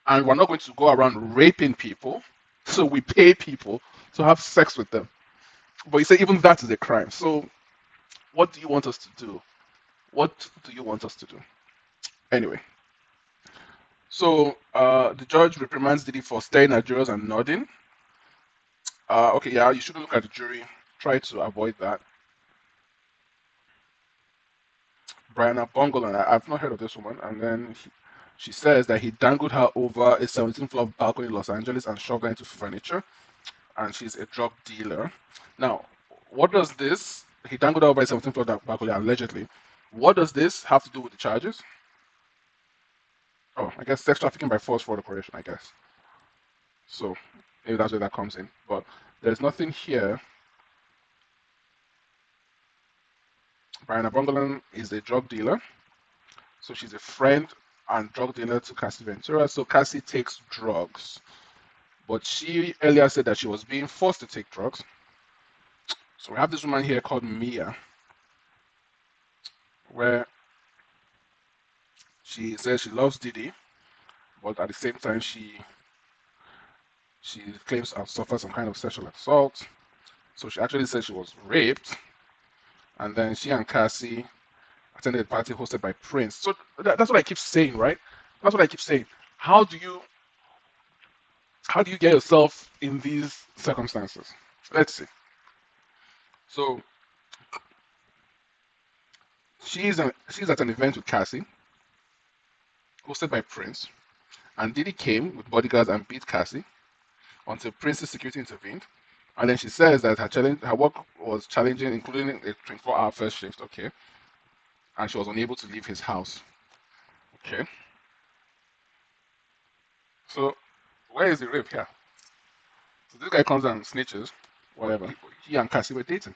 [SPEAKER 2] And we're not going to go around raping people, so we pay people to have sex with them. But you say even that is a crime. So what do you want us to do? What do you want us to do? Anyway. So the judge reprimands Diddy for staring at jurors and nodding. Okay, yeah, you shouldn't look at the jury. Try to avoid that. Brianna Bungle, and I've not heard of this woman. And then she says that he dangled her over a 17th floor balcony in Los Angeles and shoved her into furniture. And she's a drug dealer. Now, what does this? He dangled her over a 17th floor balcony allegedly. What does this have to do with the charges? Oh, I guess sex trafficking by force, fraud, or coercion, I guess. So maybe that's where that comes in. But there's nothing here. Brianna Bungalan is a drug dealer. So she's a friend and drug dealer to Cassie Ventura. So Cassie takes drugs. But she earlier said that she was being forced to take drugs. So we have this woman here called Mia, where she says she loves Diddy, but at the same time she claims to have suffered some kind of sexual assault. So she actually said she was raped. And then she and Cassie attended a party hosted by Prince. So that's what I keep saying, right? That's what I keep saying. How do you get yourself in these circumstances? Let's see. So she's at an event with Cassie, hosted by Prince, and Diddy came with bodyguards and beat Cassie until Prince's security intervened. And then she says that her work was challenging, including a 24-hour first shift. Okay, and she was unable to leave his house. Okay. So where is the rape here? So this guy comes and snitches, whatever. He and Cassie were dating.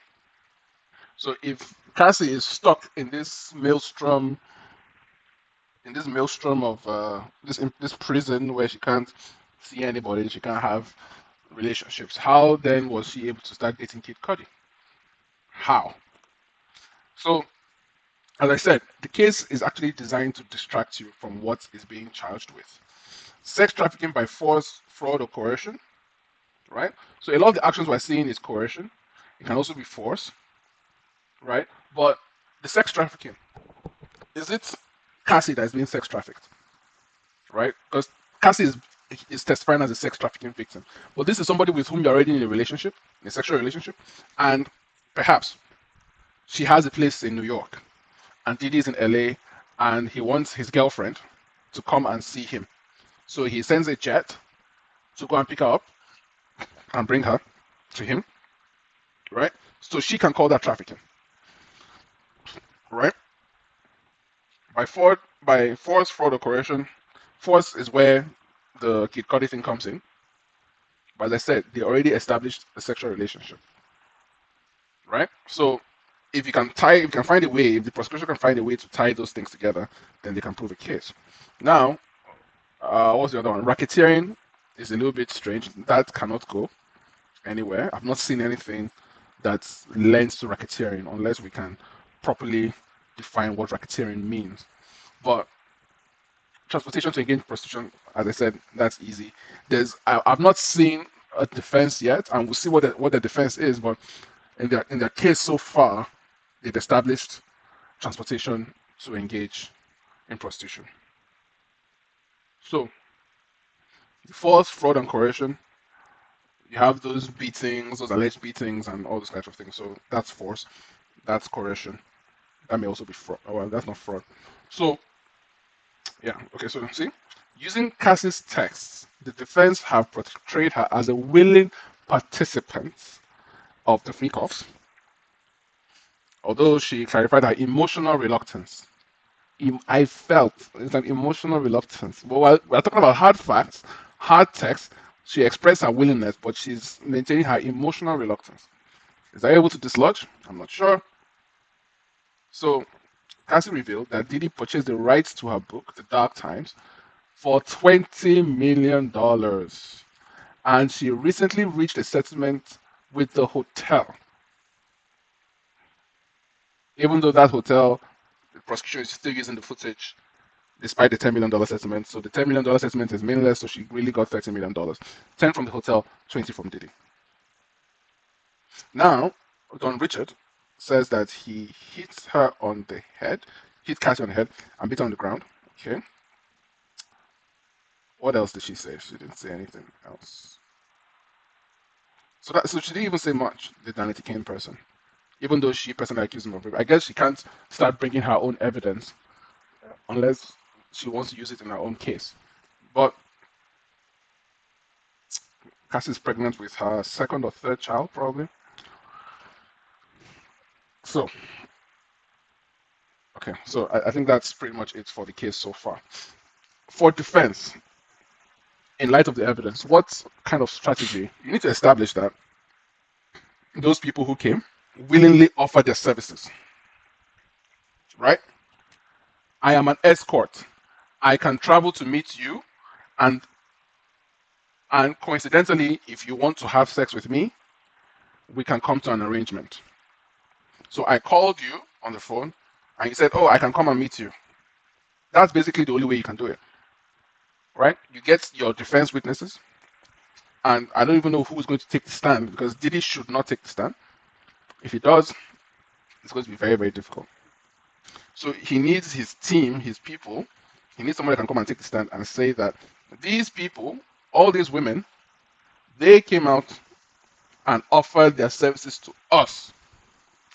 [SPEAKER 2] So if Cassie is stuck in this maelstrom of this prison where she can't see anybody, she can't have relationships, how then was she able to start dating Kid Cudi? How? So, as I said, the case is actually designed to distract you from what is being charged with. Sex trafficking by force, fraud, or coercion, right? So a lot of the actions we're seeing is coercion. It can also be force, right? But the sex trafficking, is it Cassie that is being sex trafficked, right? Because Cassie is testifying as a sex trafficking victim. But this is somebody with whom you're already in a relationship, in a sexual relationship, and perhaps she has a place in New York, and Diddy is in LA, and he wants his girlfriend to come and see him. So he sends a jet to go and pick her up and bring her to him, right? So she can call that trafficking, right? By force, fraud, or coercion. Force is where the Kid Cudi thing comes in. But as I said, they already established a sexual relationship, right? So if you can find a way, if the prosecution can find a way to tie those things together, then they can prove a case. Now, what's the other one? Racketeering is a little bit strange. That cannot go anywhere. I've not seen anything that lends to racketeering unless we can properly define what racketeering means. But transportation to engage in prostitution, as I said, that's easy. I've not seen a defense yet, and we'll see what the defense is. But in their case so far, they've established transportation to engage in prostitution. So, force, fraud, and coercion. You have those beatings, those alleged beatings, and all those kinds of things. So that's force, that's coercion. That may also be fraud. Oh, well, that's not fraud. So, yeah, okay. So see, using Cassie's texts, the defense have portrayed her as a willing participant of the freak offs, although she clarified her emotional reluctance. I felt it's an emotional reluctance. But while we're talking about hard facts, hard text, she expressed her willingness, but she's maintaining her emotional reluctance. Is I able to dislodge? I'm not sure. So, Cassie revealed that Diddy purchased the rights to her book, The Dark Times, for $20 million. And she recently reached a settlement with the hotel. Even though that hotel, the prosecution is still using the footage despite the $10 million settlement. So the $10 million settlement is meaningless, so she really got $30 million. 10 from the hotel, 20 from Diddy. Now, Don Richard says that he hit her on the head, hit Cassie on the head, and beat her on the ground. Okay. What else did she say? She didn't say anything else. So she didn't even say much, the Danity Kane person. Even though she personally accused him of rape. I guess she can't start bringing her own evidence unless she wants to use it in her own case. But Cassie's pregnant with her second or third child, probably. So, okay, so I think that's pretty much it for the case so far. For defense, in light of the evidence, what kind of strategy? You need to establish that those people who came willingly offered their services, right? I am an escort. I can travel to meet you, and coincidentally, if you want to have sex with me, we can come to an arrangement. So I called you on the phone, and you said, "Oh, I can come and meet you." That's basically the only way you can do it, right? You get your defense witnesses, and I don't even know who's going to take the stand because Diddy should not take the stand. If he does, it's going to be very, very difficult. So he needs his team, his people. He needs somebody that can come and take the stand and say that these people, all these women, they came out and offered their services to us.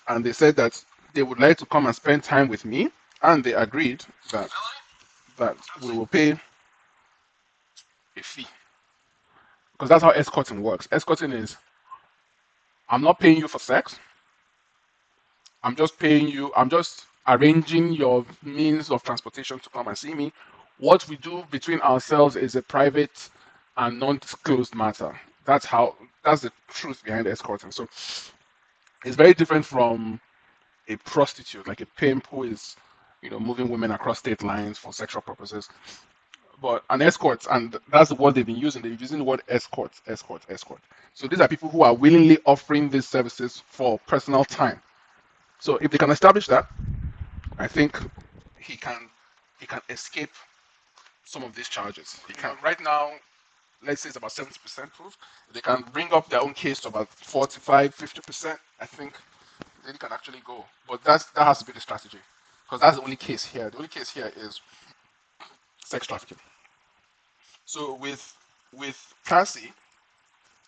[SPEAKER 2] And they said that they would like to come and spend time with me. And they agreed that we will pay a fee. Because that's how escorting works. Escorting is, I'm not paying you for sex. I'm just paying you, I'm just arranging your means of transportation to come and see me. What we do between ourselves is a private and non-disclosed matter. That's the truth behind escorting. So it's very different from a prostitute, like a pimp who is, moving women across state lines for sexual purposes. But an escort, and that's the word they've been using. They're using the word escort, escort, escort. So these are people who are willingly offering these services for personal time. So if they can establish that, I think he can escape some of these charges. He can right now, let's say it's about 70% proof. If they can bring up their own case to about 45, 50%, I think then he can actually go. But that has to be the strategy, because that's the only case here. The only case here is sex trafficking. So with Cassie,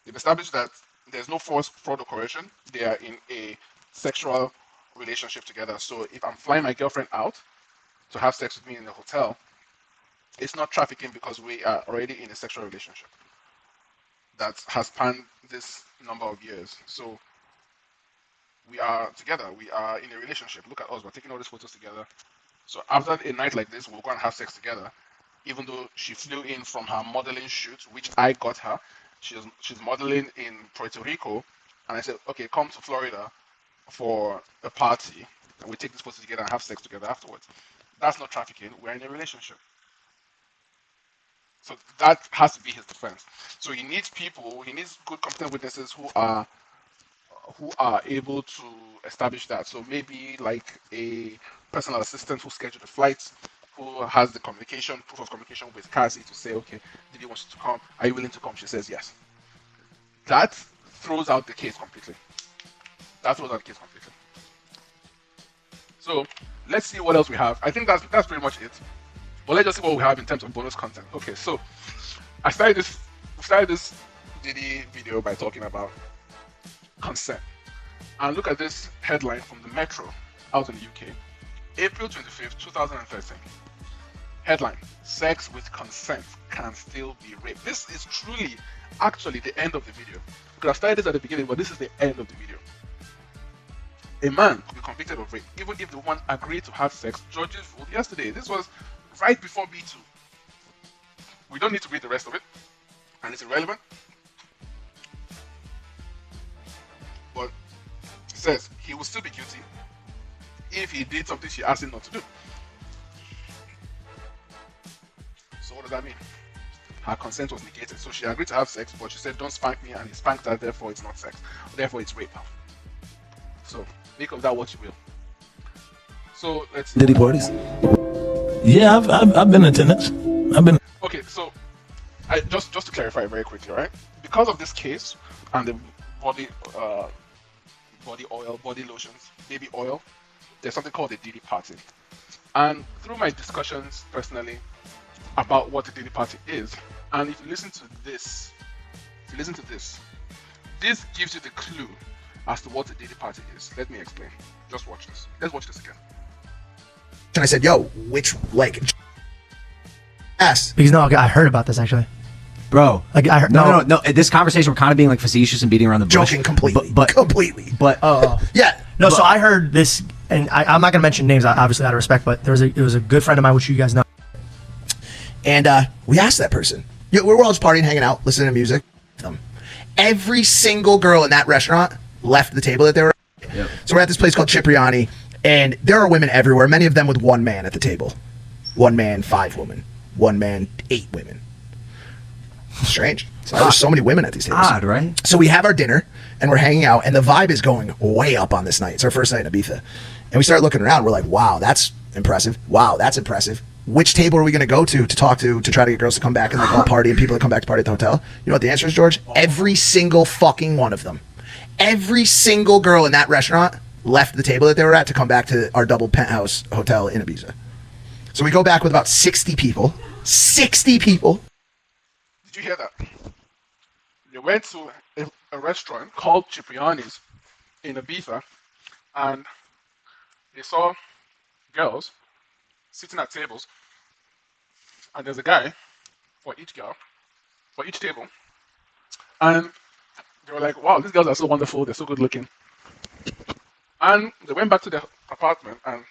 [SPEAKER 2] they've established that there's no force, fraud, or coercion. They are in a sexual relationship together. So if I'm flying my girlfriend out to have sex with me in the hotel, it's not trafficking because we are already in a sexual relationship that has spanned this number of years. So we are together. We are in a relationship. Look at us. We're taking all these photos together. So after a night like this, we'll go and have sex together. Even though she flew in from her modeling shoot, which I got her. She's modeling in Puerto Rico. And I said, okay, come to Florida for a party. And we take these photos together and have sex together afterwards. That's not trafficking. We're in a relationship. So that has to be his defense. So he needs good competent witnesses who are able to establish that. So maybe like a personal assistant who scheduled the flights, who has the proof of communication with Cassie to say, okay, Diddy wants you to come. Are you willing to come? She says yes. That throws out the case completely. So let's see what else we have. I think that's pretty much it. But let's just see what we have in terms of bonus content. Okay, so I started this Diddy video by talking about consent. And look at this headline from the Metro out in the UK. April 25th, 2013. Headline: Sex with consent can still be rape. This is truly, actually, the end of the video. We could have started this at the beginning, but this is the end of the video. A man could be convicted of rape, even if the woman agreed to have sex. Judges ruled yesterday. This was right before B2. We don't need to read the rest of it, and it's irrelevant. But it says he will still be guilty if he did something she asked him not to do. So what does that mean? Her consent was negated. So she agreed to have sex, but she said, don't spank me, and he spanked her, therefore it's not sex. Therefore it's rape. So make of that what you will. So let's see.
[SPEAKER 4] Diddy parties? Yeah, I've been in attendance.
[SPEAKER 2] Okay, so just to clarify very quickly, right? Because of this case and the body oil, body lotions, baby oil, there's something called the Diddy party. And through my discussions personally about what the Diddy party is, and if you listen to this, this gives you the clue as to what the Diddy party is. Let me explain. Just watch this. Let's watch this again.
[SPEAKER 3] And I said, yo, which, like, ass?
[SPEAKER 5] Because no, I heard about this actually.
[SPEAKER 4] Bro,
[SPEAKER 5] Like I heard,
[SPEAKER 4] no. This conversation, we're kind of being like facetious and beating around the bush.
[SPEAKER 3] Joking completely.
[SPEAKER 4] But
[SPEAKER 3] completely.
[SPEAKER 4] But
[SPEAKER 3] yeah.
[SPEAKER 5] no. So I heard this, and I'm not gonna mention names, obviously out of respect. But it was a good friend of mine, which you guys know.
[SPEAKER 3] And we asked that person. We were all just partying, hanging out, listening to music. Every single girl in that restaurant left the table that they were at.
[SPEAKER 4] Yep.
[SPEAKER 3] So we're at this place called Cipriani, and there are women everywhere, many of them with one man at the table. One man, 5 women. One man, 8 women. Strange. So there's so many women at these tables.
[SPEAKER 4] odd, right?
[SPEAKER 3] So we have our dinner, and we're hanging out, and the vibe is going way up on this night. It's our first night in Ibiza. And we start looking around. We're like, wow, that's impressive. Wow, that's impressive. Which table are we going to go to talk to try to get girls to come back and like all party and people to come back to party at the hotel? You know what the answer is, George? Every single fucking one of them. Every single girl in that restaurant left the table that they were at to come back to our double penthouse hotel in Ibiza. So we go back with about 60 people. 60 people.
[SPEAKER 2] Did you hear that? They went to a restaurant called Cipriani's in Ibiza, and they saw girls sitting at tables, and there's a guy for each girl, for each table, and they were like, wow, these girls are so wonderful, they're so good looking. And they went back to their apartment, and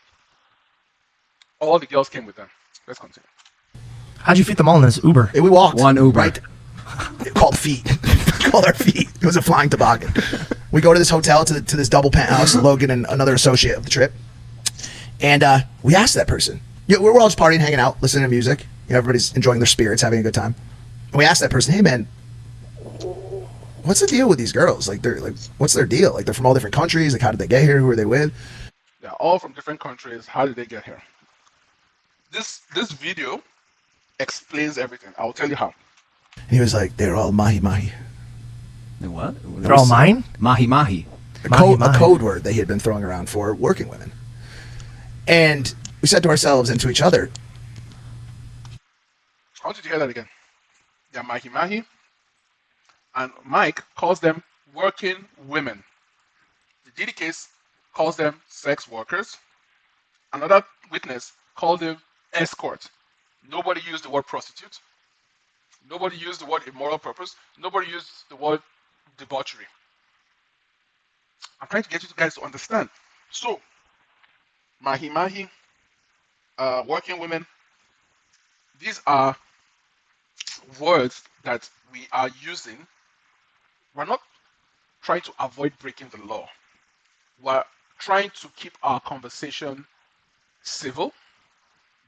[SPEAKER 2] all the girls came with them. Let's continue.
[SPEAKER 5] How'd you fit them all in this Uber?
[SPEAKER 3] And we walked.
[SPEAKER 4] One Uber.
[SPEAKER 3] Right. called Feet. Called our Feet. It was a flying toboggan. We go to this hotel, to this double penthouse, Logan and another associate of the trip. And we asked that person. Yeah, we're all just partying, hanging out, listening to music. You know, everybody's enjoying their spirits, having a good time. And we asked that person, hey man, what's the deal with these girls? Like, what's their deal? Like, they're from all different countries. Like, how did they get here? Who are they with?
[SPEAKER 2] They're all from different countries. How did they get here? This video explains everything. I'll tell you how.
[SPEAKER 3] And he was like, they're all mahi-mahi.
[SPEAKER 6] What?
[SPEAKER 5] They're all mine?
[SPEAKER 6] Mahi-mahi.
[SPEAKER 3] A code word that he had been throwing around for working women. And we said to ourselves and to each other,
[SPEAKER 2] I want you to hear that again. They're mahi-mahi. And Mike calls them working women. The Diddy case calls them sex workers. Another witness called them escort. Nobody used the word prostitute. Nobody used the word immoral purpose. Nobody used the word debauchery. I'm trying to get you guys to understand. So, mahi-mahi, working women, these are words that we are using. We're not trying to avoid breaking the law. We're trying to keep our conversation civil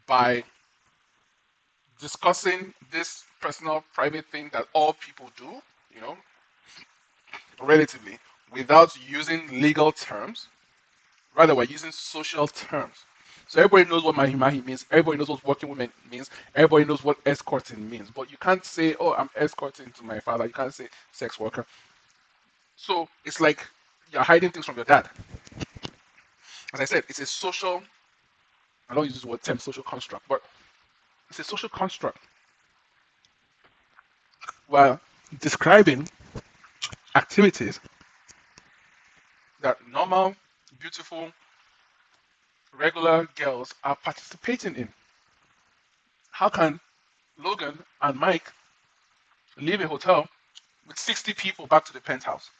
[SPEAKER 2] by discussing this personal, private thing that all people do, you know, relatively, without using legal terms. Rather, we're using social terms. So everybody knows what mahi-mahi means. Everybody knows what working women means. Everybody knows what escorting means. But you can't say, oh, I'm escorting to my father. You can't say sex worker. So it's like you're hiding things from your dad. As I said, it's a social, I don't use the word term social construct, but it's a social construct. We're describing activities that normal, beautiful, regular girls are participating in. How can Logan and Mike leave a hotel with 60 people back to the penthouse?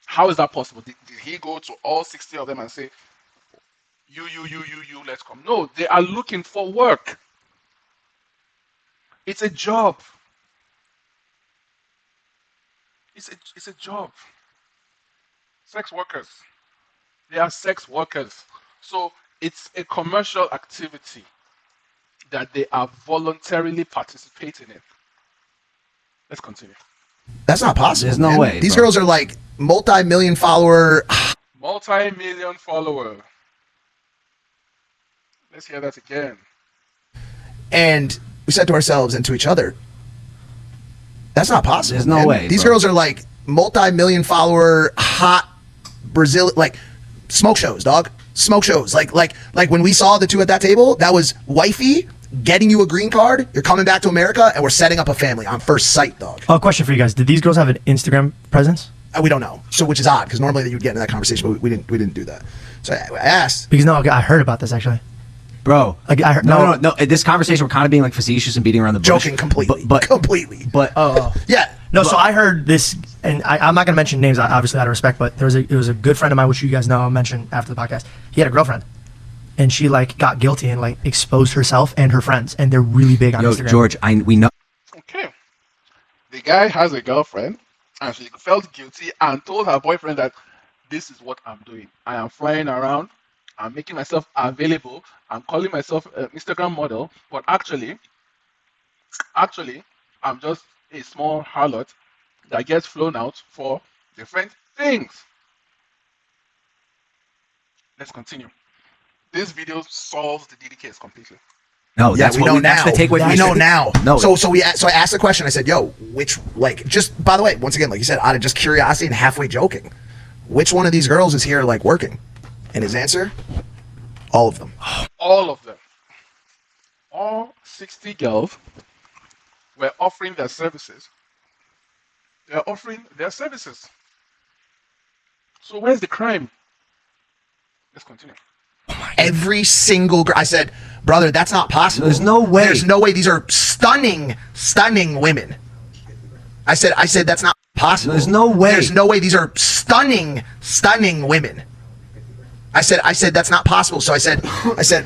[SPEAKER 2] How is that possible? Did he go to all 60 of them and say, you, let's come? No, they are looking for work. It's a job. It's a job. Sex workers. They are sex workers. So it's a commercial activity that they are voluntarily participating in. Let's continue.
[SPEAKER 3] that's not possible.
[SPEAKER 6] There's no
[SPEAKER 3] man.
[SPEAKER 6] way,
[SPEAKER 3] These
[SPEAKER 6] bro.
[SPEAKER 3] girls are like multi-million follower.
[SPEAKER 2] Multi-million follower. Let's hear that again.
[SPEAKER 3] And we said to ourselves and to each other, that's not possible.
[SPEAKER 6] There's no
[SPEAKER 3] man.
[SPEAKER 6] way,
[SPEAKER 3] These
[SPEAKER 6] bro.
[SPEAKER 3] girls are like multi-million follower, hot Brazil, like smoke shows, dog. Smoke shows. Like when we saw the two at that table, that was wifey getting you a green card. You're coming back to America, and we're setting up a family on first sight, dog.
[SPEAKER 5] Oh, question for you guys. Did these girls have an Instagram presence?
[SPEAKER 3] We don't know. So which is odd because normally you'd get into that conversation, but we didn't do that. So I asked.
[SPEAKER 5] Because no, I heard about this actually.
[SPEAKER 6] Bro,
[SPEAKER 5] Like I heard
[SPEAKER 6] no. This conversation, we're kind of being like facetious and beating around the bush.
[SPEAKER 3] Joking completely.
[SPEAKER 6] But
[SPEAKER 3] completely.
[SPEAKER 6] But
[SPEAKER 3] Yeah.
[SPEAKER 5] No, so I heard this, and I'm not going to mention names, obviously, out of respect, but it was a good friend of mine, which you guys know, I'll mention after the podcast. He had a girlfriend, and she, like, got guilty and, like, exposed herself and her friends, and they're really big on
[SPEAKER 6] yo,
[SPEAKER 5] Instagram.
[SPEAKER 6] George, we know.
[SPEAKER 2] Okay. The guy has a girlfriend, and she felt guilty and told her boyfriend that this is what I'm doing. I am flying around. I'm making myself available. I'm calling myself an Instagram model, but actually, I'm just a small harlot that gets flown out for different things. Let's continue. This video solves the Diddy case completely.
[SPEAKER 6] No,
[SPEAKER 3] Yeah,
[SPEAKER 6] that's
[SPEAKER 3] we
[SPEAKER 6] what
[SPEAKER 3] know now.
[SPEAKER 6] That's the takeaway.
[SPEAKER 3] We know now.
[SPEAKER 6] No.
[SPEAKER 3] So I asked the question. I said, "Yo, which just by the way, once again, like you said, out of just curiosity and halfway joking, which one of these girls is here like working?" And his answer, all of them.
[SPEAKER 2] All of them. All 60 girls were offering their services. They're offering their services. So where's the crime? Let's continue.
[SPEAKER 3] Every single girl. I said, "Brother, that's not possible.
[SPEAKER 6] There's no way.
[SPEAKER 3] There's no way. These are stunning women." I said that's not possible.
[SPEAKER 6] There's no way.
[SPEAKER 3] There's no way. These are stunning women. I said that's not possible. So I said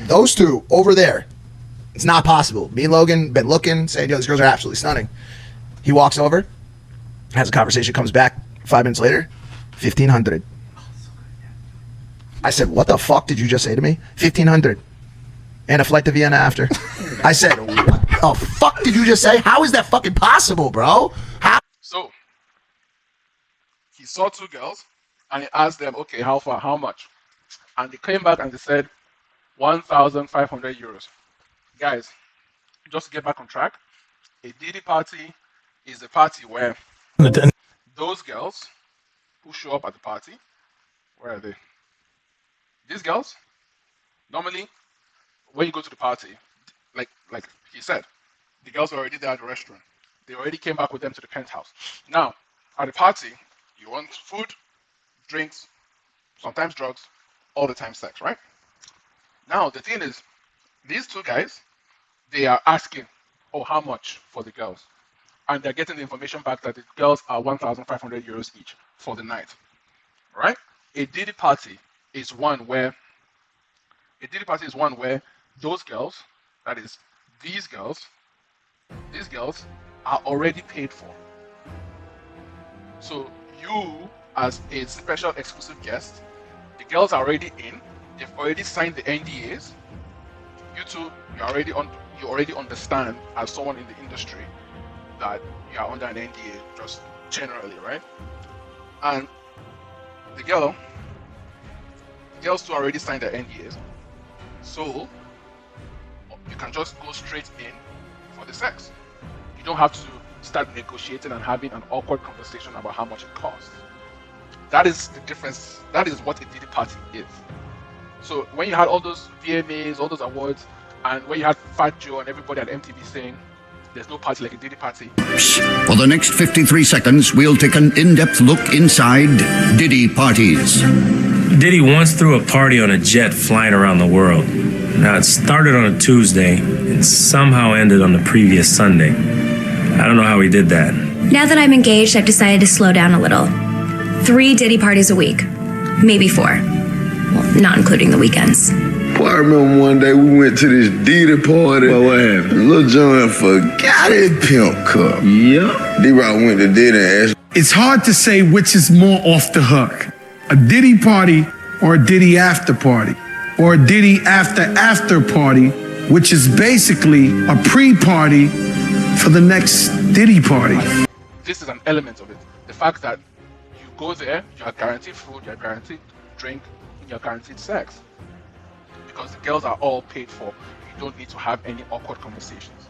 [SPEAKER 3] those two over there, it's not possible. Me and Logan been looking, saying, "Yo, these girls are absolutely stunning." He walks over, has a conversation, comes back 5 minutes later, 1,500. I said, what the fuck did you just say to me? 1,500. And a flight to Vienna after. I said, what the fuck did you just say? How is that fucking possible, bro? How?
[SPEAKER 2] So he saw two girls and he asked them, okay, how far, how much? And they came back and they said 1,500 euros. Guys, just to get back on track, a Diddy party is a party where those girls who show up at the party, where are they? These girls, normally, when you go to the party, like he said, the girls were already there at the restaurant. They already came back with them to the penthouse. Now, at the party, you want food, drinks, sometimes drugs, all the time sex, right? Now, the thing is, these two guys, they are asking, oh, how much for the girls? And they're getting the information back that the girls are 1,500 euros each for the night, right? A Diddy party is one where those girls, that is, these girls are already paid for. So you, as a special exclusive guest, the girls are already in. They've already signed the NDAs. You two, you already understand as someone in the industry that you are under an NDA, just generally, right? And the girls too already signed their NDAs. So you can just go straight in for the sex. You don't have to start negotiating and having an awkward conversation about how much it costs. That is the difference. That is what a Diddy party is. So when you had all those VMAs, all those awards, and when you had Fat Joe and everybody at MTV saying there's no party like a Diddy party.
[SPEAKER 1] For the next 53 seconds, we'll take an in-depth look inside Diddy parties.
[SPEAKER 7] Diddy once threw a party on a jet flying around the world. Now, it started on a Tuesday and somehow ended on the previous Sunday. I don't know how he did that.
[SPEAKER 8] Now that I'm engaged, I've decided to slow down a little. 3 Diddy parties a week. Maybe 4. Well, not including the weekends.
[SPEAKER 9] Boy, I remember one day we went to this Diddy party. Well, what happened? Lil Jon forgot his pimp cup. Yeah. D-Rock went to Diddy and asked.
[SPEAKER 10] It's hard to say which is more off the hook. A Diddy party or a Diddy after party. Or a Diddy after party, which is basically a pre-party for the next Diddy party.
[SPEAKER 2] This is an element of it. The fact that you go there, you are guaranteed food, you are guaranteed drink, and you are guaranteed sex. Because the girls are all paid for. You don't need to have any awkward conversations.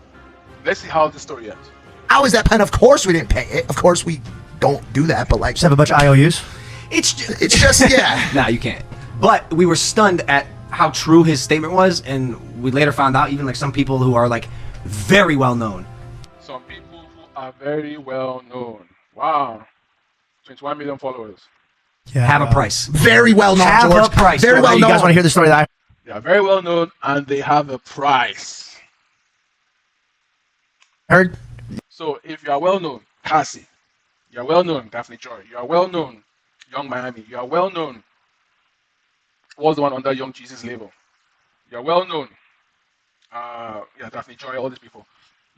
[SPEAKER 2] Let's see how the story ends.
[SPEAKER 3] How is that pen? Of course we didn't pay it. Of course we don't do that, but like...
[SPEAKER 5] Just have a bunch of IOUs?
[SPEAKER 3] It's just, yeah.
[SPEAKER 6] Nah, you can't. But we were stunned at how true his statement was, and we later found out even like some people who are like very well known.
[SPEAKER 2] Some people who are very well known. Wow. 21 million followers.
[SPEAKER 5] Yeah.
[SPEAKER 6] Have a price.
[SPEAKER 3] Very well known,
[SPEAKER 6] Have
[SPEAKER 3] George.
[SPEAKER 6] a price.
[SPEAKER 3] Very well
[SPEAKER 5] You
[SPEAKER 3] known.
[SPEAKER 5] guys want to hear the story that
[SPEAKER 2] They are very well known and they have a price.
[SPEAKER 5] I heard?
[SPEAKER 2] So if you are well known, Cassie, you are well known, Daphne Joy, you are well known, Young Miami, you are well known. Was the one under Young Jesus label. You are well known. Daphne Joy, all these people.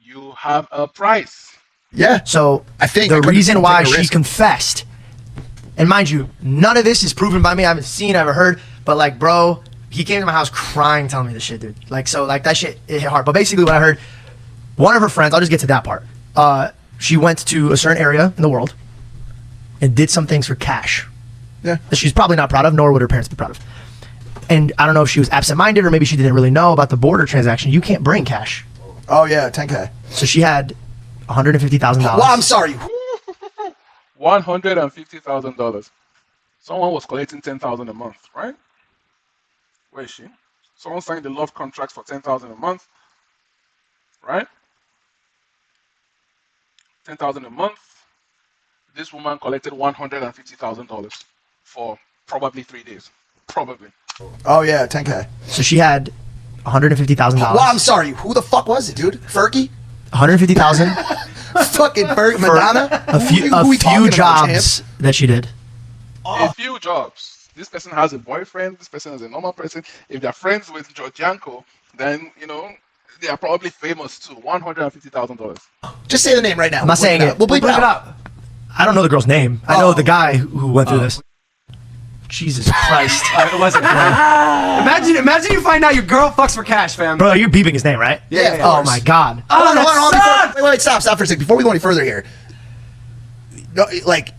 [SPEAKER 2] You have a price.
[SPEAKER 3] Yeah.
[SPEAKER 5] So
[SPEAKER 3] I think
[SPEAKER 5] the
[SPEAKER 3] I couldn't
[SPEAKER 5] reason
[SPEAKER 3] take
[SPEAKER 5] why
[SPEAKER 3] a
[SPEAKER 5] she
[SPEAKER 3] risk.
[SPEAKER 5] confessed, and mind you, none of this is proven by me. I haven't seen, I haven't heard, but like, bro, he came to my house crying, telling me this shit, dude. Like, so like that shit, it hit hard. But basically, what I heard, one of her friends, I'll just get to that part. She went to a certain area in the world and did some things for cash.
[SPEAKER 3] Yeah.
[SPEAKER 5] That she's probably not proud of, nor would her parents be proud of. And I don't know if she was absent-minded or maybe she didn't really know about the border transaction. You can't bring cash.
[SPEAKER 3] Oh yeah, 10K.
[SPEAKER 5] So she had $150,000.
[SPEAKER 3] Well, I'm sorry.
[SPEAKER 2] $150,000. Someone was collecting $10,000 a month, right? Where is she? Someone signed the love contracts for $10,000 a month, right? $10,000 a month. This woman collected $150,000 for probably 3 days. Probably.
[SPEAKER 3] Oh yeah, 10K.
[SPEAKER 5] So she had $150,000.
[SPEAKER 3] Well, I'm sorry. Who the fuck was it, dude? Fergie?
[SPEAKER 5] $150,000
[SPEAKER 3] Fucking Fergie, Madonna?
[SPEAKER 5] a few jobs that she did.
[SPEAKER 2] A few jobs. This person has a boyfriend. This person is a normal person. If they're friends with George Yanko, then, They are probably famous too. $150,000.
[SPEAKER 3] Just say the name right now.
[SPEAKER 5] I'm not saying it.
[SPEAKER 3] We'll bleep it out.
[SPEAKER 5] I don't know the girl's name. I know the guy who went through this. Jesus Christ.
[SPEAKER 6] It wasn't. Imagine you find out your girl fucks for cash, fam.
[SPEAKER 5] Bro, you're beeping his name, right?
[SPEAKER 3] Yeah.
[SPEAKER 5] Oh my God.
[SPEAKER 3] Hold on. Wait, stop for a second. Before we go any further here, no, like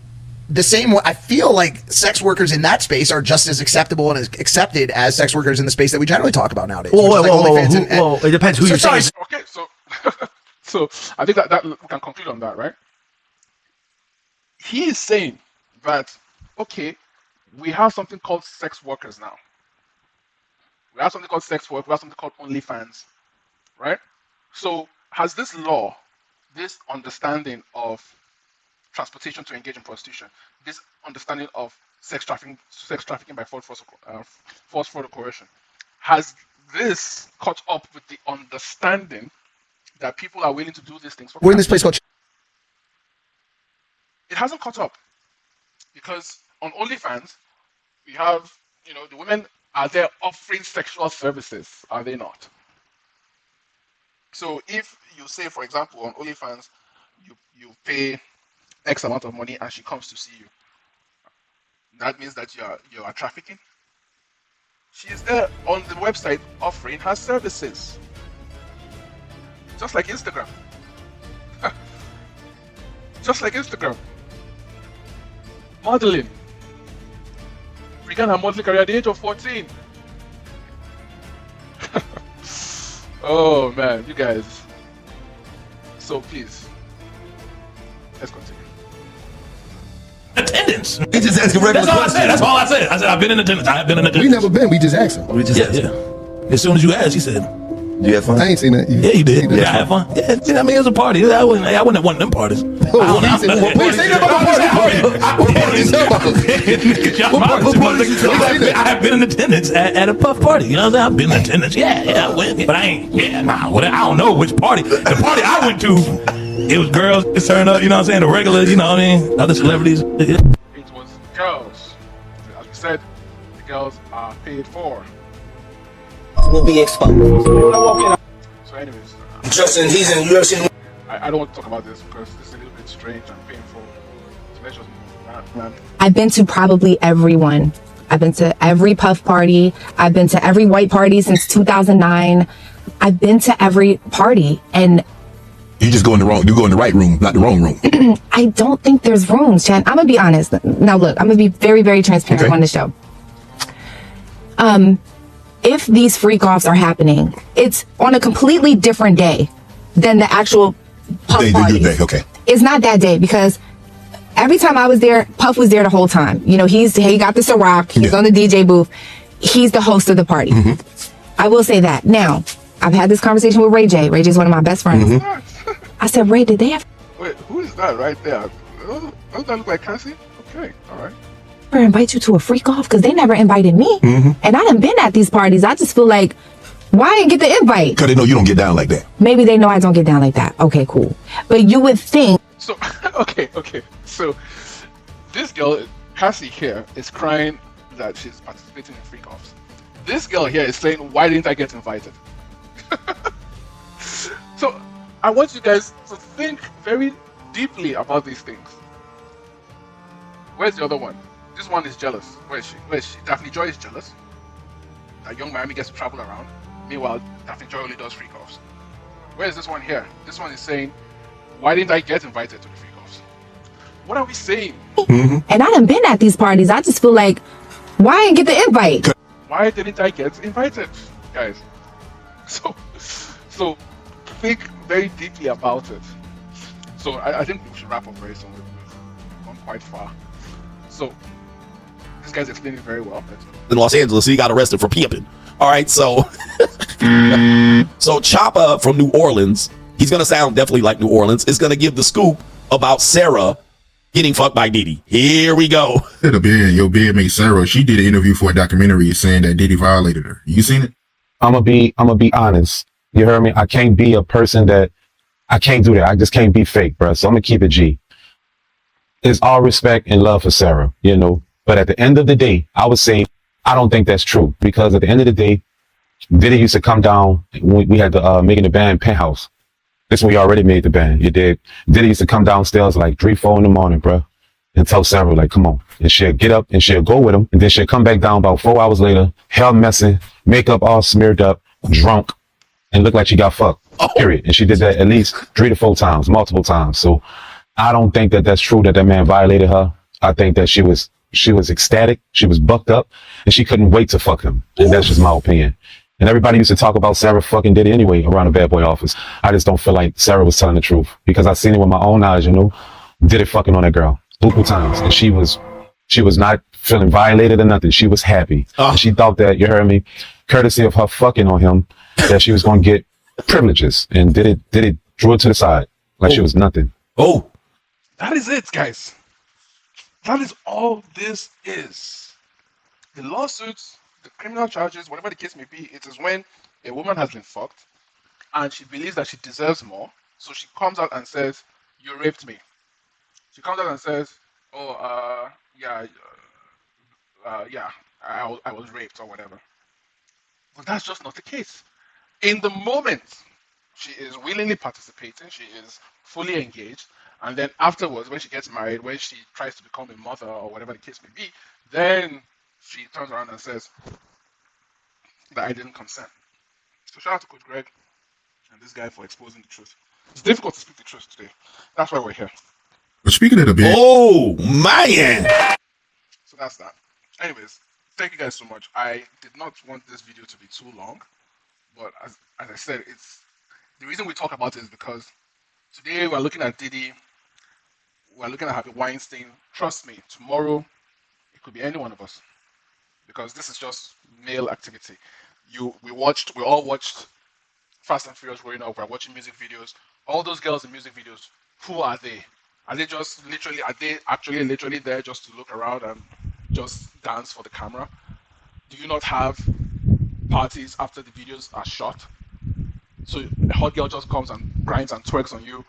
[SPEAKER 3] the same way, I feel like sex workers in that space are just as acceptable and as accepted as sex workers in the space that we generally talk about nowadays.
[SPEAKER 5] Whoa. It depends who you're saying.
[SPEAKER 2] Okay, so I think that we can conclude on that, right? He is saying that, okay, we have something called sex workers now. We have something called sex work. We have something called OnlyFans, right? So has this law, this understanding of transportation to engage in prostitution, this understanding of sex trafficking by force, fraud, or coercion, has this caught up with the understanding that people are willing to do these things for
[SPEAKER 3] We're in this place called...
[SPEAKER 2] It hasn't caught up, because on OnlyFans, we have, the women are there offering sexual services, are they not? So if you say, for example, on OnlyFans, you pay X amount of money and she comes to see you, that means that you are trafficking. She is there on the website offering her services, just like Instagram. Just like Instagram. Modeling. Began her modeling career at the age of 14. Oh man, you guys. So please, let's continue.
[SPEAKER 4] Attendance.
[SPEAKER 11] He just asked a regular question.
[SPEAKER 4] That's all I said. I said I've been in attendance. I have been in attendance.
[SPEAKER 11] We never been. We just asked him.
[SPEAKER 4] Yeah. As soon as you asked, he said,
[SPEAKER 11] "You had fun?" I ain't seen that.
[SPEAKER 4] Yeah, you did. Yeah, I had fun. Yeah, I mean, it was a party. I wasn't at one of them parties. I have been in attendance at a puff party. You know what I'm saying? I've been in attendance. Yeah, I went. But I ain't. Yeah, nah. Well, I don't know which party. The party I went to, it was girls turning up. You know what I'm saying? The regular. You know what I mean? Other celebrities.
[SPEAKER 2] It was girls. As we said, the girls are paid for.
[SPEAKER 12] Will be exposed.
[SPEAKER 2] So anyways,
[SPEAKER 12] Justin, he's in UFC.
[SPEAKER 2] I don't want to talk about this because this is a little bit strange and painful. So let's just move on.
[SPEAKER 13] I've been to probably everyone. I've been to every puff party. I've been to every white party since 2009. I've been to every party, and
[SPEAKER 11] you just go in the wrong. You go in the right room, not the wrong room.
[SPEAKER 13] I don't think there's rooms, Chan. I'm gonna be honest. Now look, I'm gonna be very, very transparent on the show. If these freak-offs are happening, it's on a completely different day than the actual Puff party.
[SPEAKER 11] Okay.
[SPEAKER 13] It's not that day, because every time I was there, Puff was there the whole time. You know, he got the Ciroc, he's on the DJ booth, he's the host of the party. I will say that. Now, I've had this conversation with Ray J. Ray J's one of my best friends. I said, Ray, did they have...
[SPEAKER 2] Wait, who is that right there? Doesn't that look like Cassie? Okay, all right.
[SPEAKER 13] Never invite you to a freak off, because they never invited me, and I done been at these parties. I just feel like, why didn't get the invite?
[SPEAKER 11] Because they know you don't get down like that.
[SPEAKER 13] Maybe they know I don't get down like that. Okay, cool. But you would think.
[SPEAKER 2] So okay. So this girl, Cassie here, is crying that she's participating in freak offs. This girl here is saying, why didn't I get invited? So I want you guys to think very deeply about these things. Where's the other one? This one is jealous. Where is she? Daphne Joy is jealous that Young Miami gets to travel around. Meanwhile, Daphne Joy only does freak offs. Where is this one here? This one is saying, why didn't I get invited to the freak offs? What are we saying?
[SPEAKER 13] And I done been at these parties. I just feel like, why didn't get the invite?
[SPEAKER 2] Why didn't I get invited, guys? So think very deeply about it. So I think we should wrap up very soon. We've gone quite far. So this guy's explaining very well.
[SPEAKER 14] In Los Angeles, he got arrested for pimping. All right, so so Choppa from New Orleans, he's gonna sound definitely like New Orleans, is gonna give the scoop about Sarah getting fucked by Diddy. Here we go.
[SPEAKER 15] Your bedmate Sarah, she did an interview for a documentary saying that Diddy violated her. You seen it?
[SPEAKER 16] I'm gonna be honest. You heard me? I can't be a person that I can't do that. I just can't be fake, bro. So I'm gonna keep it G. It's all respect and love for Sarah, you know. But at the end of the day, I would say I don't think that's true, because at the end of the day, Diddy used to come down. We had the making the band Penthouse. This when we already made the band. You did. Diddy used to come downstairs like 3, 4 in the morning, bro, and tell Sarah like, "Come on," and she'll get up and she'll go with him, and then she'll come back down about 4 hours later, hair messing, makeup all smeared up, drunk, and look like she got fucked. Period. And she did that at least 3 to 4 times, multiple times. So I don't think that that's true that that man violated her. I think that she was ecstatic, she was bucked up, and she couldn't wait to fuck him. And that's just my opinion. And everybody used to talk about Sarah fucking Diddy anyway around the bad boy office. I just don't feel like Sarah was telling the truth because I seen it with my own eyes, you know. Diddy fucking on that girl multiple times, and she was not feeling violated or nothing. She was happy. And she thought that, you heard me, courtesy of her fucking on him, that she was going to get privileges, and Diddy drew it to the side like she was nothing.
[SPEAKER 2] That is it, guys. That is all this is. The lawsuits, the criminal charges, whatever the case may be, it is when a woman has been fucked and she believes that she deserves more. So she comes out and says, "You raped me." She comes out and says, "Oh, I was raped," or whatever. But that's just not the case. In the moment, she is willingly participating, she is fully engaged, and then afterwards, when she gets married, when she tries to become a mother or whatever the case may be, then she turns around and says that I didn't consent. So shout out to Coach Greg and this guy for exposing the truth. It's difficult to speak the truth today. That's why we're here.
[SPEAKER 15] But speaking of the bit,
[SPEAKER 2] So that's that. Anyways, thank you guys so much. I did not want this video to be too long, but as I said, it's the reason we talk about it is because today we're looking at Diddy, we're looking at Harvey Weinstein. Trust me, tomorrow it could be any one of us, because this is just male activity. We all watched Fast and Furious growing up. We're watching music videos. All those girls in music videos, who are they? Are they actually literally there just to look around and just dance for the camera? Do you not have parties after the videos are shot? So a hot girl just comes and grinds and twerks on you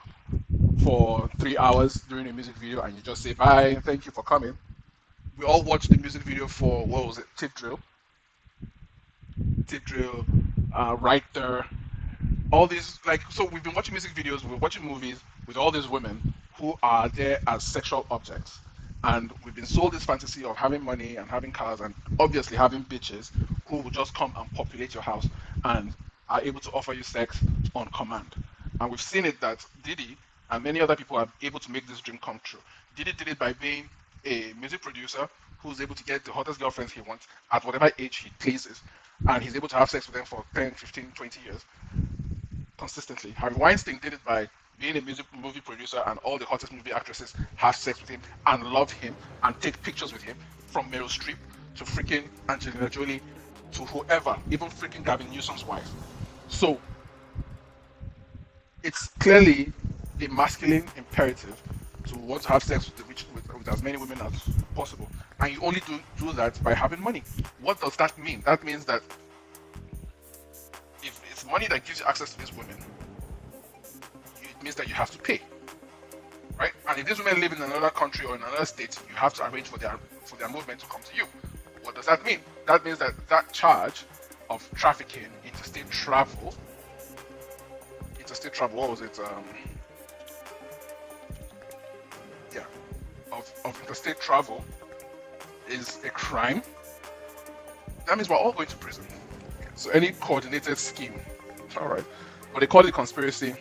[SPEAKER 2] for 3 hours during a music video, and you just say bye, thank you for coming. We all watched the music video for, what was it, Tip Drill, Right There, all these, so we've been watching music videos, we're watching movies with all these women who are there as sexual objects, and we've been sold this fantasy of having money and having cars and obviously having bitches who will just come and populate your house and are able to offer you sex on command. And we've seen it that Diddy and many other people are able to make this dream come true. Diddy did it by being a music producer who's able to get the hottest girlfriends he wants at whatever age he pleases, and he's able to have sex with them for 10, 15, 20 years consistently. Harvey Weinstein did it by being a movie producer, and all the hottest movie actresses have sex with him and love him and take pictures with him, from Meryl Streep to freaking Angelina Jolie to whoever, even freaking Gavin Newsom's wife. So it's clearly a masculine imperative to want to have sex with as many women as possible, and you only do that by having money. What does that mean? That means that if it's money that gives you access to these women, it means that you have to pay, right? And if these women live in another country or in another state, you have to arrange for their movement to come to you. What does that mean? That means that charge of trafficking, interstate travel, what was it? Of interstate travel is a crime. That means we're all going to prison. So any coordinated scheme, all right. But they call it conspiracy.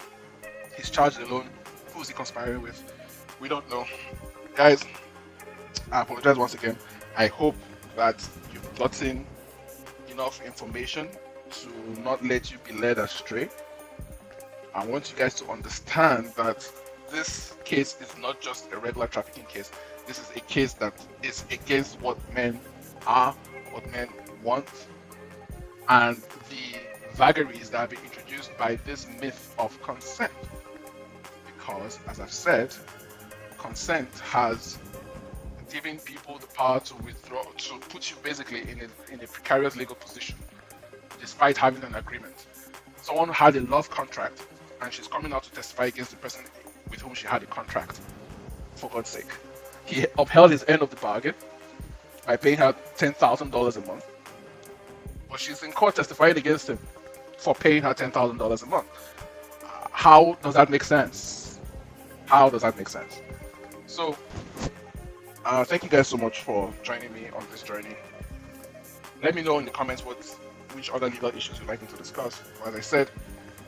[SPEAKER 2] He's charged alone. Who's he conspiring with? We don't know. Guys, I apologize once again. I hope that you've gotten enough information to not let you be led astray. I want you guys to understand that this case is not just a regular trafficking case. This is a case that is against what men are, what men want, and the vagaries that have been introduced by this myth of consent. Because, as I've said, consent has given people the power to withdraw, to put you basically in a precarious legal position, despite having an agreement. Someone had a love contract, and she's coming out to testify against the person with whom she had a contract. For God's sake. He upheld his end of the bargain by paying her $10,000 a month. but she's in court testifying against him for paying her $10,000 a month. How does that make sense? How does that make sense? So, thank you guys so much for joining me on this journey. Let me know in the comments which other legal issues you'd like me to discuss. As I said,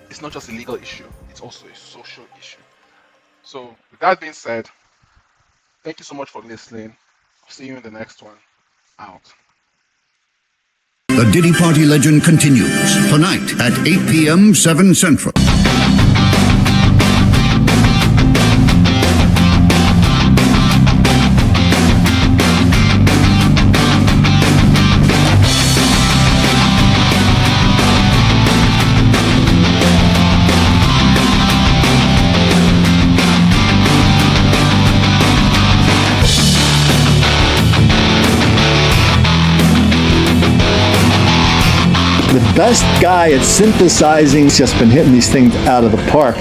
[SPEAKER 2] it's not just a legal issue, it's also a social issue. So, with that being said, thank you so much for listening. I'll see you in the next one. Out.
[SPEAKER 1] The Diddy Party legend continues tonight at 8 p.m. 7 Central.
[SPEAKER 17] The best guy at synthesizing has just been hitting these things out of the park.